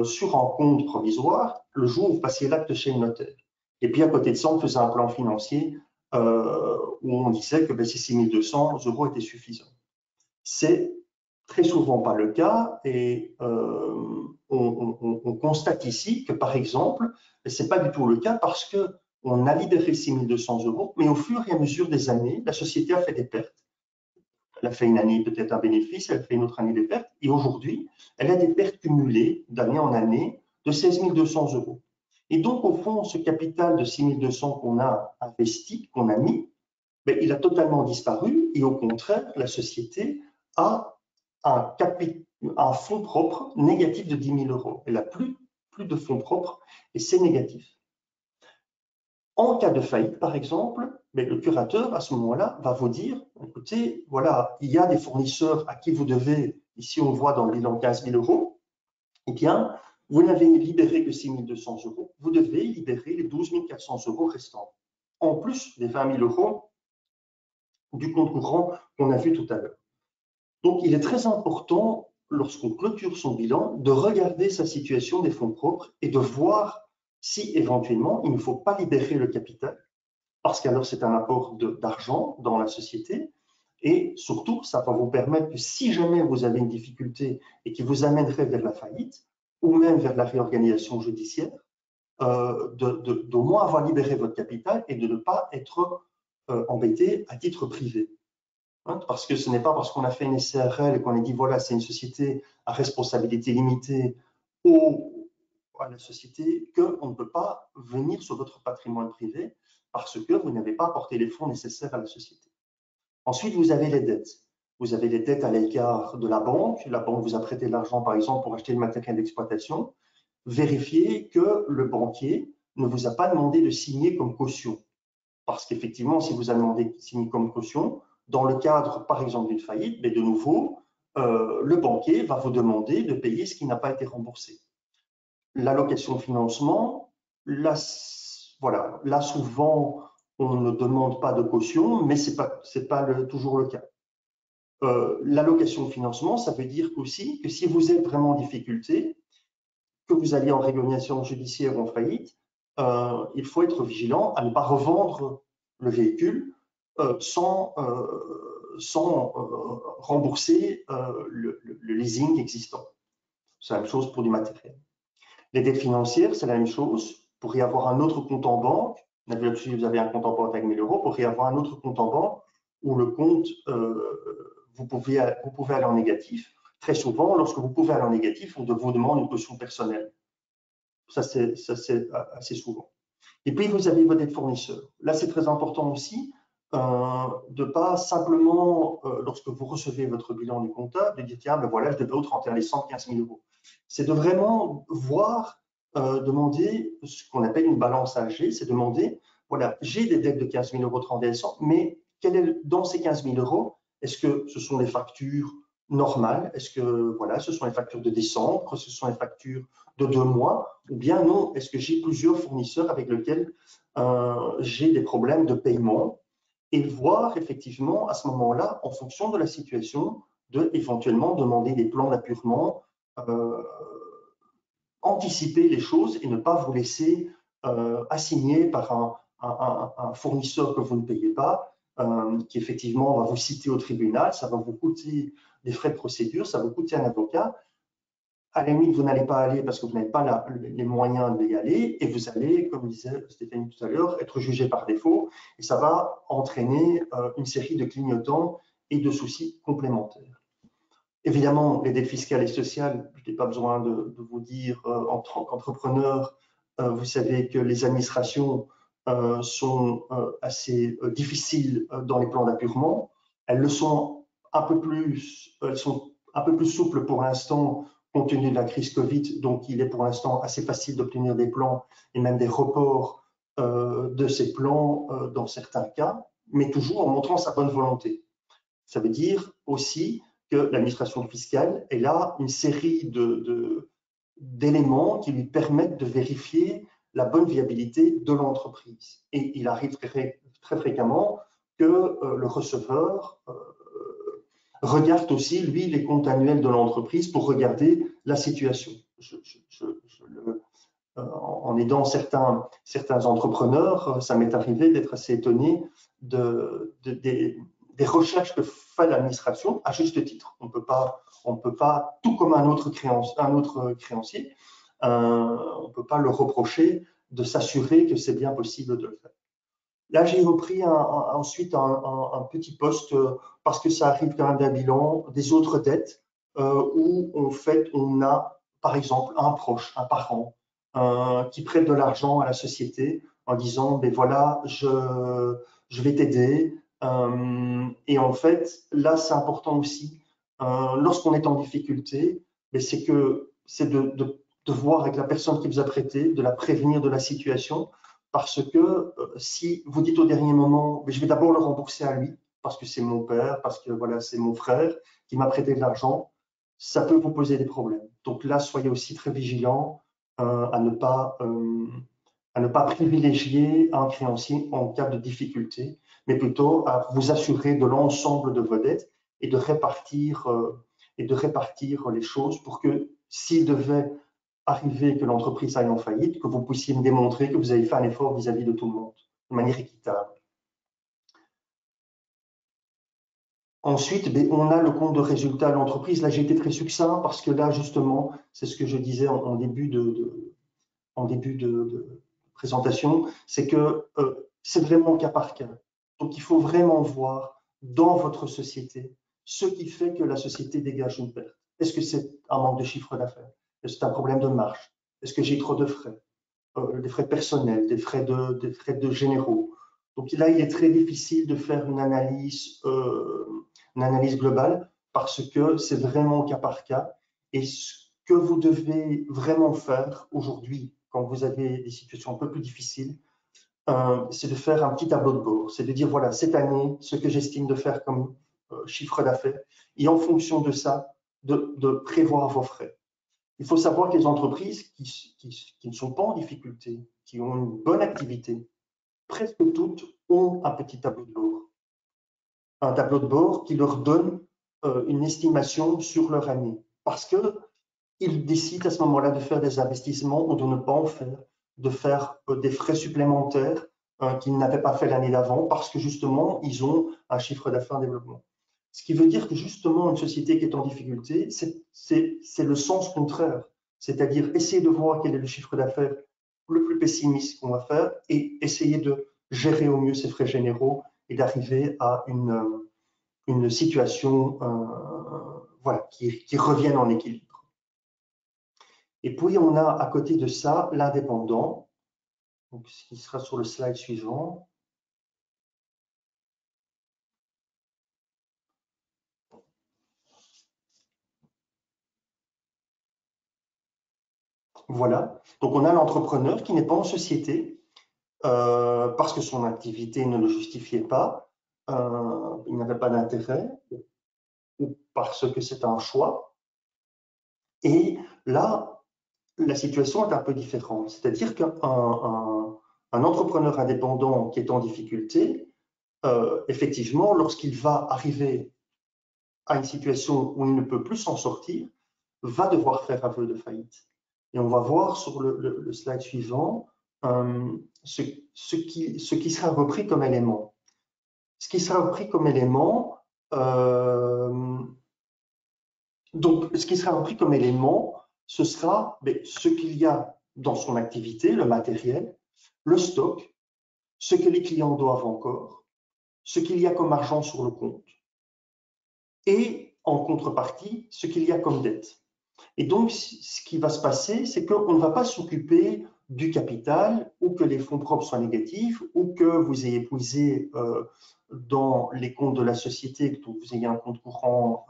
sur un compte provisoire le jour où vous passiez l'acte chez le notaire. Et puis à côté de ça, on faisait un plan financier où on disait que ces 6 200 euros étaient suffisants. C'est très souvent pas le cas et on constate ici que par exemple, ce n'est pas du tout le cas parce que on a libéré 6 200 euros, mais au fur et à mesure des années, la société a fait des pertes. Elle a fait une année peut-être un bénéfice, elle a fait une autre année des pertes, et aujourd'hui, elle a des pertes cumulées d'année en année de 16 200 euros. Et donc, au fond, ce capital de 6 200 qu'on a investi, qu'on a mis, ben, il a totalement disparu, et au contraire, la société a un fonds propre négatif de 10 000 euros. Elle n'a plus de fonds propres, et c'est négatif. En cas de faillite, par exemple, le curateur, à ce moment-là, va vous dire, écoutez, voilà, il y a des fournisseurs à qui vous devez, ici on voit dans le bilan 15 000 euros, eh bien, vous n'avez libéré que 6 200 euros, vous devez libérer les 12 400 euros restants, en plus des 20 000 euros du compte courant qu'on a vu tout à l'heure. Donc, il est très important, lorsqu'on clôture son bilan, de regarder sa situation des fonds propres et de voir si éventuellement il ne faut pas libérer le capital, parce qu'alors c'est un apport d'argent dans la société, et surtout ça va vous permettre que si jamais vous avez une difficulté et qui vous amènerait vers la faillite, ou même vers la réorganisation judiciaire, d'au moins avoir libéré votre capital et de ne pas être embêté à titre privé. Parce que ce n'est pas parce qu'on a fait une SARL et qu'on a dit voilà, c'est une société à responsabilité limitée à la société qu'on ne peut pas venir sur votre patrimoine privé parce que vous n'avez pas apporté les fonds nécessaires à la société. Ensuite, vous avez les dettes. Vous avez les dettes à l'égard de la banque. La banque vous a prêté de l'argent, par exemple, pour acheter le matériel d'exploitation. Vérifiez que le banquier ne vous a pas demandé de signer comme caution. Parce qu'effectivement, si vous avez demandé de signer comme caution, dans le cadre, par exemple, d'une faillite, mais de nouveau, le banquier va vous demander de payer ce qui n'a pas été remboursé. L'allocation de financement, là souvent, on ne demande pas de caution, mais ce n'est pas toujours le cas. L'allocation de financement, ça veut dire aussi que si vous êtes vraiment en difficulté, que vous allez en régulation judiciaire ou en faillite, il faut être vigilant à ne pas revendre le véhicule sans rembourser le leasing existant. C'est la même chose pour du matériel. Les dettes financières, c'est la même chose. Vous pourriez avoir un autre compte en banque. Si vous avez un compte en banque avec 1 000 euros, vous pourriez avoir un autre compte en banque où le compte, vous pouvez aller en négatif. Très souvent, lorsque vous pouvez aller en négatif, on vous demande une caution personnelle. Ça, c'est assez souvent. Et puis, vous avez vos dettes fournisseurs. Là, c'est très important aussi de ne pas simplement, lorsque vous recevez votre bilan du comptable, de dire, tiens, ben voilà, je devais au 31 décembre 15 000 euros. C'est de vraiment voir, demander ce qu'on appelle une balance AG, c'est demander, voilà, j'ai des dettes de 15 000 euros 31 décembre, mais dans ces 15 000 euros, est-ce que ce sont des factures normales? Est-ce que, voilà, ce sont les factures de décembre? Ce sont les factures de 2 mois? Ou bien non, est-ce que j'ai plusieurs fournisseurs avec lesquels j'ai des problèmes de paiement? Et voir effectivement à ce moment-là, en fonction de la situation, éventuellement demander des plans d'appurement, anticiper les choses et ne pas vous laisser assigner par un fournisseur que vous ne payez pas, qui effectivement va vous citer au tribunal, ça va vous coûter des frais de procédure, ça va vous coûter un avocat. À la limite, vous n'allez pas aller parce que vous n'avez pas les moyens d'y aller et vous allez, comme disait Stéphanie tout à l'heure, être jugé par défaut et ça va entraîner une série de clignotants et de soucis complémentaires. Évidemment, les dettes fiscales et sociales, je n'ai pas besoin de vous dire, en tant qu'entrepreneur, vous savez que les administrations sont assez difficiles dans les plans d'appurement. Elles sont un peu plus souples pour l'instant compte tenu de la crise Covid, donc il est pour l'instant assez facile d'obtenir des plans et même des reports de ces plans dans certains cas, mais toujours en montrant sa bonne volonté. Ça veut dire aussi que l'administration fiscale, elle a une série d'éléments qui lui permettent de vérifier la bonne viabilité de l'entreprise. Et il arrive très fréquemment que le receveur regarde aussi, lui, les comptes annuels de l'entreprise pour regarder la situation. En aidant certains entrepreneurs, ça m'est arrivé d'être assez étonné des recherches que fait l'administration à juste titre. On ne peut pas, tout comme un autre créancier, on ne peut pas le reprocher de s'assurer que c'est bien possible de le faire. Là, j'ai repris ensuite un petit poste parce que ça arrive quand même d'un bilan, des autres dettes où en fait on a par exemple un proche, un parent qui prête de l'argent à la société en disant ben voilà, je vais t'aider. Et en fait, là, c'est important aussi, lorsqu'on est en difficulté, c'est de voir avec la personne qui vous a prêté, de la prévenir de la situation. Parce que si vous dites au dernier moment, je vais d'abord le rembourser à lui, parce que c'est mon père, parce que voilà, c'est mon frère qui m'a prêté de l'argent, ça peut vous poser des problèmes. Donc là, soyez aussi très vigilants à ne pas privilégier un créancier en cas de difficulté, mais plutôt à vous assurer de l'ensemble de vos dettes et de répartir les choses pour que s'il devait arriver que l'entreprise aille en faillite, que vous puissiez me démontrer que vous avez fait un effort vis-à-vis de tout le monde, de manière équitable. Ensuite, on a le compte de résultat de l'entreprise. Là, j'ai été très succinct parce que là, justement, c'est ce que je disais en début de présentation, c'est que c'est vraiment cas par cas. Donc, il faut vraiment voir dans votre société ce qui fait que la société dégage une perte. Est-ce que c'est un manque de chiffre d'affaires? Est-ce que c'est un problème de marge? Est-ce que j'ai trop de frais? Des frais personnels, des frais de généraux. Donc là, il est très difficile de faire une analyse globale parce que c'est vraiment cas par cas. Et ce que vous devez vraiment faire aujourd'hui, quand vous avez des situations un peu plus difficiles, c'est de faire un petit tableau de bord. C'est de dire, voilà, cette année, ce que j'estime de faire comme chiffre d'affaires. Et en fonction de ça, de prévoir vos frais. Il faut savoir que les entreprises qui ne sont pas en difficulté, qui ont une bonne activité, presque toutes ont un petit tableau de bord. Un tableau de bord qui leur donne une estimation sur leur année. Parce qu'ils décident à ce moment-là de faire des investissements ou de ne pas en faire, de faire des frais supplémentaires qu'ils n'avaient pas fait l'année d'avant parce que justement, ils ont un chiffre d'affaires en développement. Ce qui veut dire que justement, une société qui est en difficulté, c'est le sens contraire. C'est-à-dire essayer de voir quel est le chiffre d'affaires le plus pessimiste qu'on va faire et essayer de gérer au mieux ses frais généraux et d'arriver à une situation voilà, qui revienne en équilibre. Et puis, on a à côté de ça l'indépendant, ce qui sera sur le slide suivant. Voilà, donc on a l'entrepreneur qui n'est pas en société parce que son activité ne le justifiait pas, il n'avait pas d'intérêt ou parce que c'est un choix. Et là, la situation est un peu différente. C'est-à-dire qu'un entrepreneur indépendant qui est en difficulté, effectivement, lorsqu'il va arriver à une situation où il ne peut plus s'en sortir, va devoir faire aveu de faillite. Et on va voir sur le slide suivant ce qui sera repris comme élément. Ce qui sera repris comme élément, donc ce qui sera repris comme élément, ce sera ce qu'il y a dans son activité, le matériel, le stock, ce que les clients doivent encore, ce qu'il y a comme argent sur le compte et en contrepartie, ce qu'il y a comme dette. Et donc, ce qui va se passer, c'est qu'on ne va pas s'occuper du capital ou que les fonds propres soient négatifs ou que vous ayez puisé dans les comptes de la société, que vous ayez un compte courant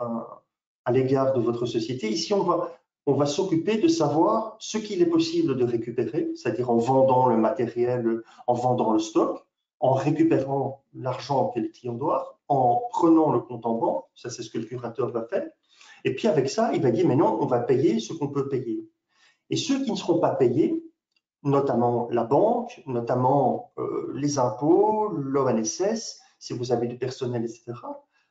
à l'égard de votre société. Ici, on va s'occuper de savoir ce qu'il est possible de récupérer, c'est-à-dire en vendant le matériel, en vendant le stock, en récupérant l'argent que les clients doivent, en prenant le compte en banque, ça c'est ce que le curateur va faire. Et puis avec ça, il va dire, mais non, on va payer ce qu'on peut payer. Et ceux qui ne seront pas payés, notamment la banque, notamment les impôts, l'ONSS, si vous avez du personnel, etc.,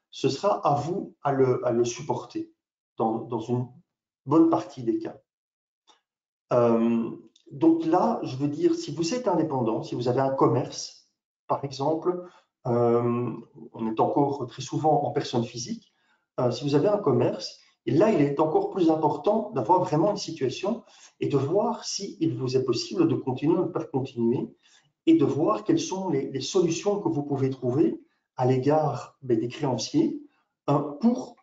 ce sera à vous à le supporter dans une bonne partie des cas. Donc là, je veux dire, si vous êtes indépendant, si vous avez un commerce, par exemple, on est encore très souvent en personne physique, si vous avez un commerce, et là, il est encore plus important d'avoir vraiment une situation et de voir s'il vous est possible de continuer ou de ne pas continuer et de voir quelles sont les solutions que vous pouvez trouver à l'égard des créanciers pour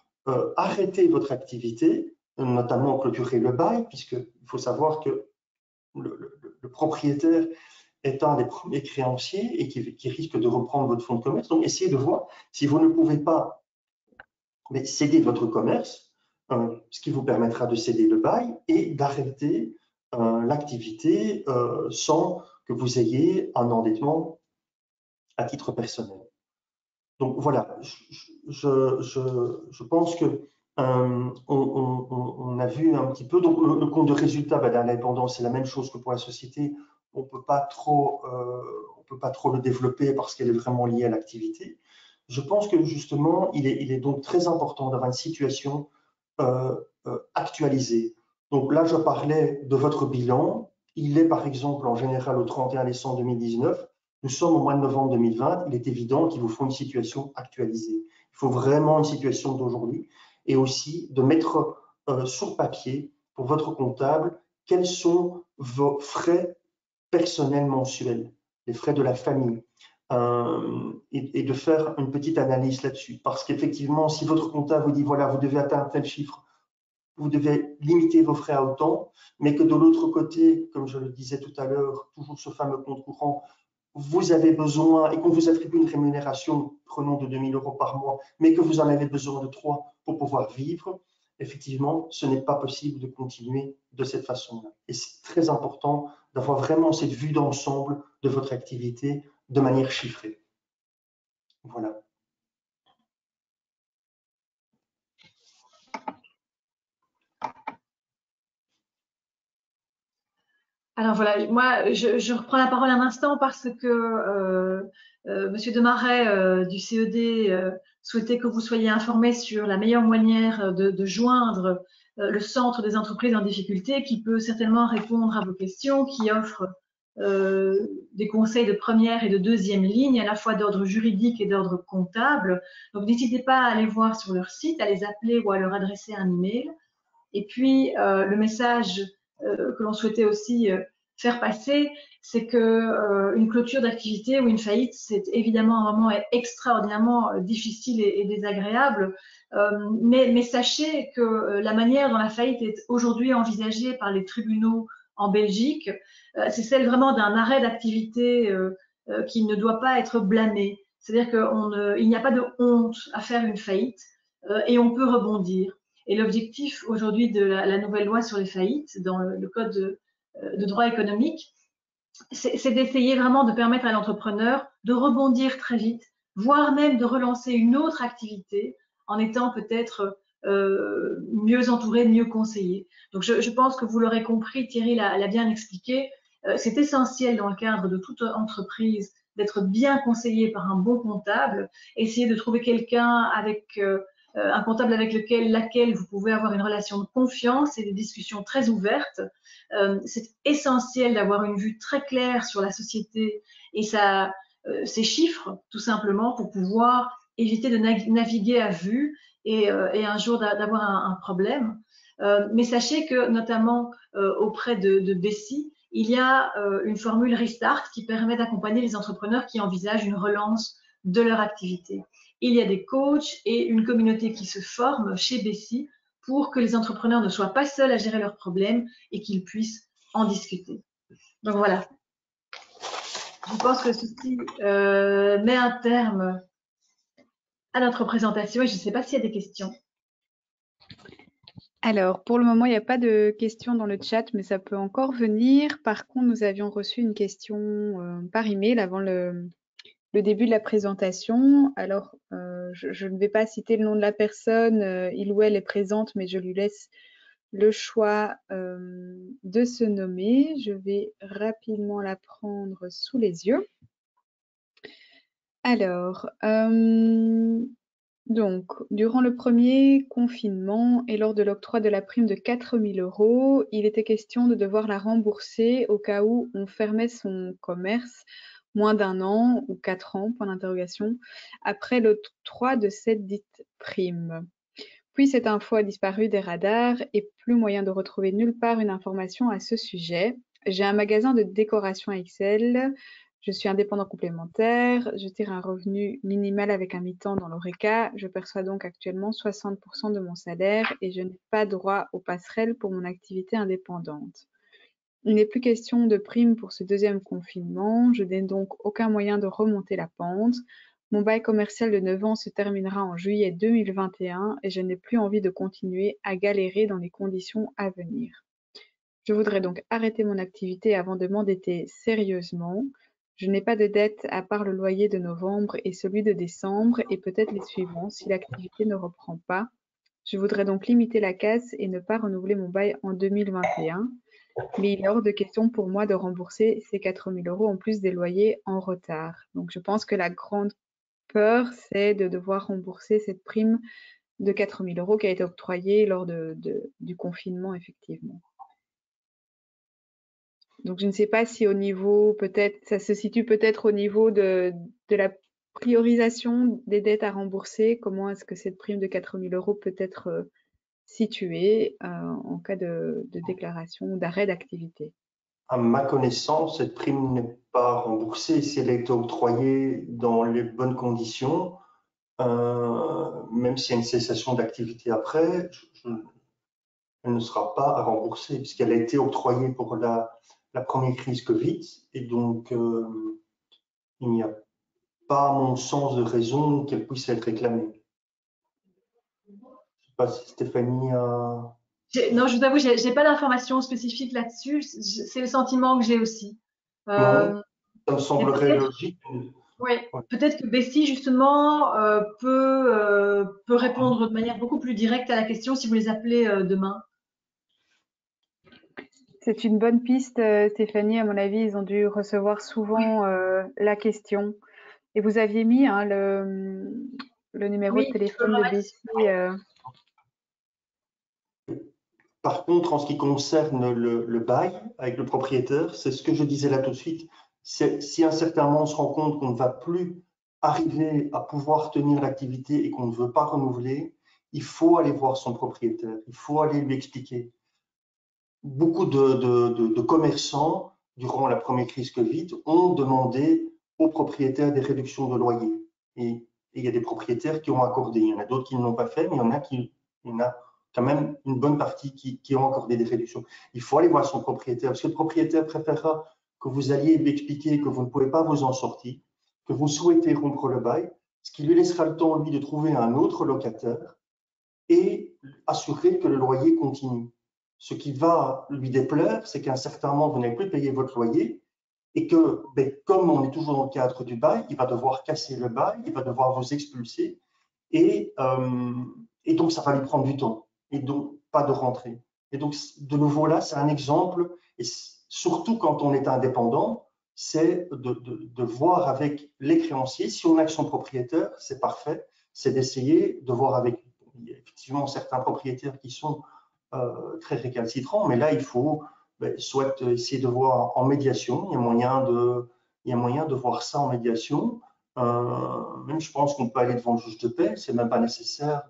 arrêter votre activité, notamment clôturer le bail, puisqu'il faut savoir que le propriétaire est un des premiers créanciers et qui risque de reprendre votre fonds de commerce. Donc, essayez de voir si vous ne pouvez pas céder votre commerce, ce qui vous permettra de céder le bail et d'arrêter l'activité sans que vous ayez un endettement à titre personnel. Donc voilà, je pense que on a vu un petit peu, donc le compte de résultat dans l'indépendance, c'est la même chose que pour la société. On peut pas trop le développer parce qu'elle est vraiment liée à l'activité. Je pense que justement, il est donc très important d'avoir une situation actualisée. Donc là, je parlais de votre bilan. Il est par exemple en général au 31 décembre 2019. Nous sommes au mois de novembre 2020. Il est évident qu'il vous faut une situation actualisée. Il faut vraiment une situation d'aujourd'hui et aussi de mettre sur papier pour votre comptable quels sont vos frais personnels mensuels, les frais de la famille, et de faire une petite analyse là-dessus. Parce qu'effectivement, si votre comptable vous dit, voilà, vous devez atteindre tel chiffre, vous devez limiter vos frais à autant, mais que de l'autre côté, comme je le disais tout à l'heure, toujours ce fameux compte courant, vous avez besoin et qu'on vous attribue une rémunération, prenons de 2 000 € par mois, mais que vous en avez besoin de 3 pour pouvoir vivre, effectivement, ce n'est pas possible de continuer de cette façon-là. Et c'est très important d'avoir vraiment cette vue d'ensemble de votre activité de manière chiffrée. Voilà. Alors voilà, moi je reprends la parole un instant parce que Monsieur Demarais du CED souhaitait que vous soyez informés sur la meilleure manière de joindre le centre des entreprises en difficulté qui peut certainement répondre à vos questions, qui offre des conseils de première et de deuxième ligne, à la fois d'ordre juridique et d'ordre comptable. Donc n'hésitez pas à aller voir sur leur site, à les appeler ou à leur adresser un email. Et puis, le message que l'on souhaitait aussi faire passer, c'est que une clôture d'activité ou une faillite, c'est évidemment un moment extraordinairement difficile et désagréable. Mais sachez que la manière dont la faillite est aujourd'hui envisagée par les tribunaux en Belgique, c'est celle vraiment d'un arrêt d'activité qui ne doit pas être blâmé. C'est-à-dire qu'il n'y a pas de honte à faire une faillite et on peut rebondir. Et l'objectif aujourd'hui de la nouvelle loi sur les faillites dans le code de droit économique, c'est d'essayer vraiment de permettre à l'entrepreneur de rebondir très vite, voire même de relancer une autre activité en étant peut-être mieux entouré, mieux conseillé. Donc je pense que vous l'aurez compris, Thierry l'a bien expliqué, c'est essentiel dans le cadre de toute entreprise d'être bien conseillé par un bon comptable, essayer de trouver quelqu'un avec un comptable avec laquelle vous pouvez avoir une relation de confiance et des discussions très ouvertes. C'est essentiel d'avoir une vue très claire sur la société et ses chiffres, tout simplement, pour pouvoir éviter de naviguer à vue et un jour d'avoir un problème. Mais sachez que, notamment auprès de Bessie, il y a une formule Restart qui permet d'accompagner les entrepreneurs qui envisagent une relance de leur activité. Il y a des coachs et une communauté qui se forme chez Bessie pour que les entrepreneurs ne soient pas seuls à gérer leurs problèmes et qu'ils puissent en discuter. Donc voilà. Je pense que ceci met un terme à notre présentation et je ne sais pas s'il y a des questions. Alors, pour le moment, il n'y a pas de questions dans le chat, mais ça peut encore venir. Par contre, nous avions reçu une question par email avant le début de la présentation. Alors, je ne vais pas citer le nom de la personne, il ou elle est présente, mais je lui laisse le choix de se nommer. Je vais rapidement la prendre sous les yeux. Alors, donc, durant le premier confinement et lors de l'octroi de la prime de 4 000 €, il était question de devoir la rembourser au cas où on fermait son commerce moins d'1 an ou 4 ans, point d'interrogation, après l'octroi de cette dite prime. Puis cette info a disparu des radars et plus moyen de retrouver nulle part une information à ce sujet. J'ai un magasin de décoration XL. Je suis indépendant complémentaire, je tire un revenu minimal avec un mi-temps dans l'ORECA, je perçois donc actuellement 60% de mon salaire et je n'ai pas droit aux passerelles pour mon activité indépendante. Il n'est plus question de prime pour ce deuxième confinement, je n'ai donc aucun moyen de remonter la pente. Mon bail commercial de 9 ans se terminera en juillet 2021 et je n'ai plus envie de continuer à galérer dans les conditions à venir. Je voudrais donc arrêter mon activité avant de m'endetter sérieusement. Je n'ai pas de dette à part le loyer de novembre et celui de décembre et peut-être les suivants si l'activité ne reprend pas. Je voudrais donc limiter la casse et ne pas renouveler mon bail en 2021. Mais il est hors de question pour moi de rembourser ces 4 000 € en plus des loyers en retard. Donc je pense que la grande peur, c'est de devoir rembourser cette prime de 4 000 € qui a été octroyée lors du confinement, effectivement. Donc, je ne sais pas si au niveau, peut-être, ça se situe peut-être au niveau de la priorisation des dettes à rembourser. Comment est-ce que cette prime de 4 000 € peut être située en cas de déclaration ou d'arrêt d'activité? À ma connaissance, cette prime n'est pas remboursée si elle a été octroyée dans les bonnes conditions, même s'il y a une cessation d'activité après, elle ne sera pas remboursée puisqu'elle a été octroyée pour la première crise Covid et donc il n'y a pas, à mon sens, de raison qu'elle puisse être réclamée. Je ne sais pas si Stéphanie a... Non, je vous avoue, j'ai pas d'informations spécifiques là-dessus. C'est le sentiment que j'ai aussi. Non, ça me semblerait logique. Oui, peut-être que Bessie, justement, peut répondre de manière beaucoup plus directe à la question si vous les appelez demain. C'est une bonne piste, Stéphanie. À mon avis, ils ont dû recevoir souvent la question. Et vous aviez mis hein, le numéro de Oui, tu peux téléphone me de remettre. Bessie. Par contre, en ce qui concerne le bail avec le propriétaire, c'est ce que je disais là tout de suite. Si à un certain moment on se rend compte qu'on ne va plus arriver à pouvoir tenir l'activité et qu'on ne veut pas renouveler, il faut aller voir son propriétaire, il faut aller lui expliquer. Beaucoup de commerçants, durant la première crise Covid, ont demandé aux propriétaires des réductions de loyer. Et il y a des propriétaires qui ont accordé. Il y en a d'autres qui ne l'ont pas fait, mais il y en a quand même une bonne partie qui ont accordé des réductions. Il faut aller voir son propriétaire, parce que le propriétaire préférera que vous alliez lui expliquer que vous ne pouvez pas vous en sortir, que vous souhaitez rompre le bail, ce qui lui laissera le temps, lui, de trouver un autre locataire et assurer que le loyer continue. Ce qui va lui déplaire, c'est qu'à un certain moment, vous n'avez plus payé votre loyer et que, comme on est toujours dans le cadre du bail, il va devoir casser le bail, il va devoir vous expulser et donc ça va lui prendre du temps et donc pas de rentrée. Et donc, de nouveau là, c'est un exemple, et surtout quand on est indépendant, c'est de voir avec les créanciers, si on a que son propriétaire, c'est parfait, c'est d'essayer de voir avec, il y a effectivement certains propriétaires qui sont très récalcitrants, mais là, il faut soit essayer de voir en médiation, il y a moyen de voir ça en médiation. Même je pense qu'on peut aller devant le juge de paix, c'est même pas nécessaire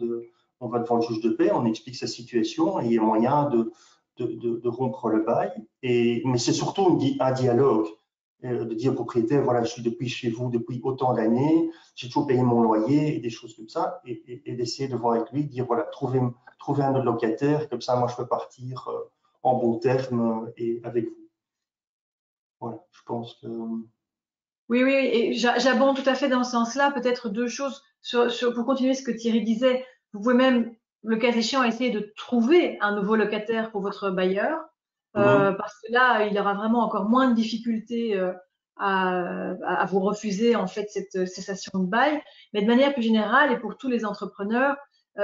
on va devant le juge de paix, on explique sa situation et il y a moyen de rompre le bail. Mais c'est surtout un dialogue, de dire au propriétaire, voilà, je suis depuis chez vous depuis autant d'années, j'ai toujours payé mon loyer et des choses comme ça, et d'essayer de voir avec lui, dire, voilà, trouver un autre locataire, comme ça, moi, je peux partir en bon terme et avec vous. Voilà, je pense que… Oui, oui, et j'abonde tout à fait dans ce sens-là. Peut-être deux choses pour continuer ce que Thierry disait. Vous pouvez même, le cas échéant, essayer de trouver un nouveau locataire pour votre bailleur, parce que là, il aura vraiment encore moins de difficultés à vous refuser en fait cette cessation de bail. Mais de manière plus générale, et pour tous les entrepreneurs,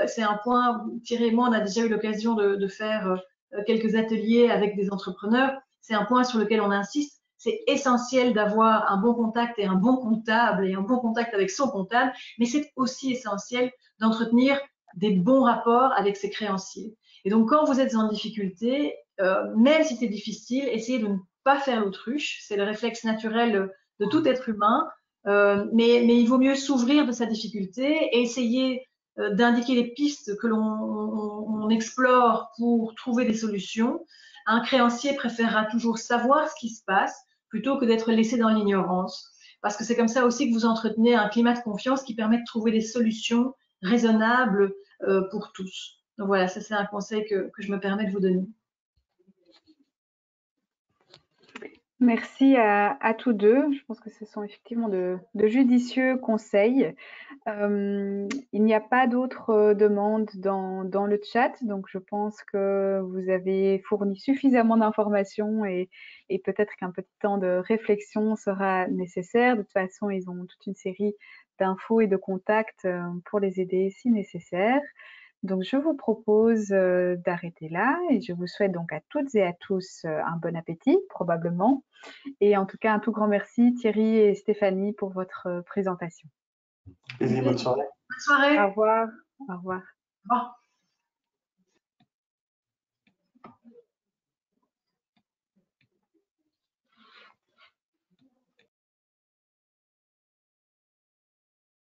c'est un point. Thierry et moi, on a déjà eu l'occasion de faire quelques ateliers avec des entrepreneurs. C'est un point sur lequel on insiste. C'est essentiel d'avoir un bon contact et un bon comptable et un bon contact avec son comptable, mais c'est aussi essentiel d'entretenir des bons rapports avec ses créanciers. Et donc, quand vous êtes en difficulté, même si c'est difficile, essayez de ne pas faire l'autruche. C'est le réflexe naturel de tout être humain. Mais il vaut mieux s'ouvrir de sa difficulté et essayer d'indiquer les pistes que l'on explore pour trouver des solutions. Un créancier préférera toujours savoir ce qui se passe plutôt que d'être laissé dans l'ignorance. Parce que c'est comme ça aussi que vous entretenez un climat de confiance qui permet de trouver des solutions raisonnables pour tous. Donc voilà, ça c'est un conseil que je me permets de vous donner. Merci à tous deux. Je pense que ce sont effectivement de judicieux conseils. Il n'y a pas d'autres demandes dans le chat, donc je pense que vous avez fourni suffisamment d'informations et peut-être qu'un petit temps de réflexion sera nécessaire. De toute façon, ils ont toute une série d'infos et de contacts pour les aider si nécessaire. Donc, je vous propose d'arrêter là et je vous souhaite donc à toutes et à tous un bon appétit, probablement. Et en tout cas, un tout grand merci Thierry et Stéphanie pour votre présentation. Plaisir, bonne soirée. Bonne soirée. Au revoir. Au revoir. Au revoir.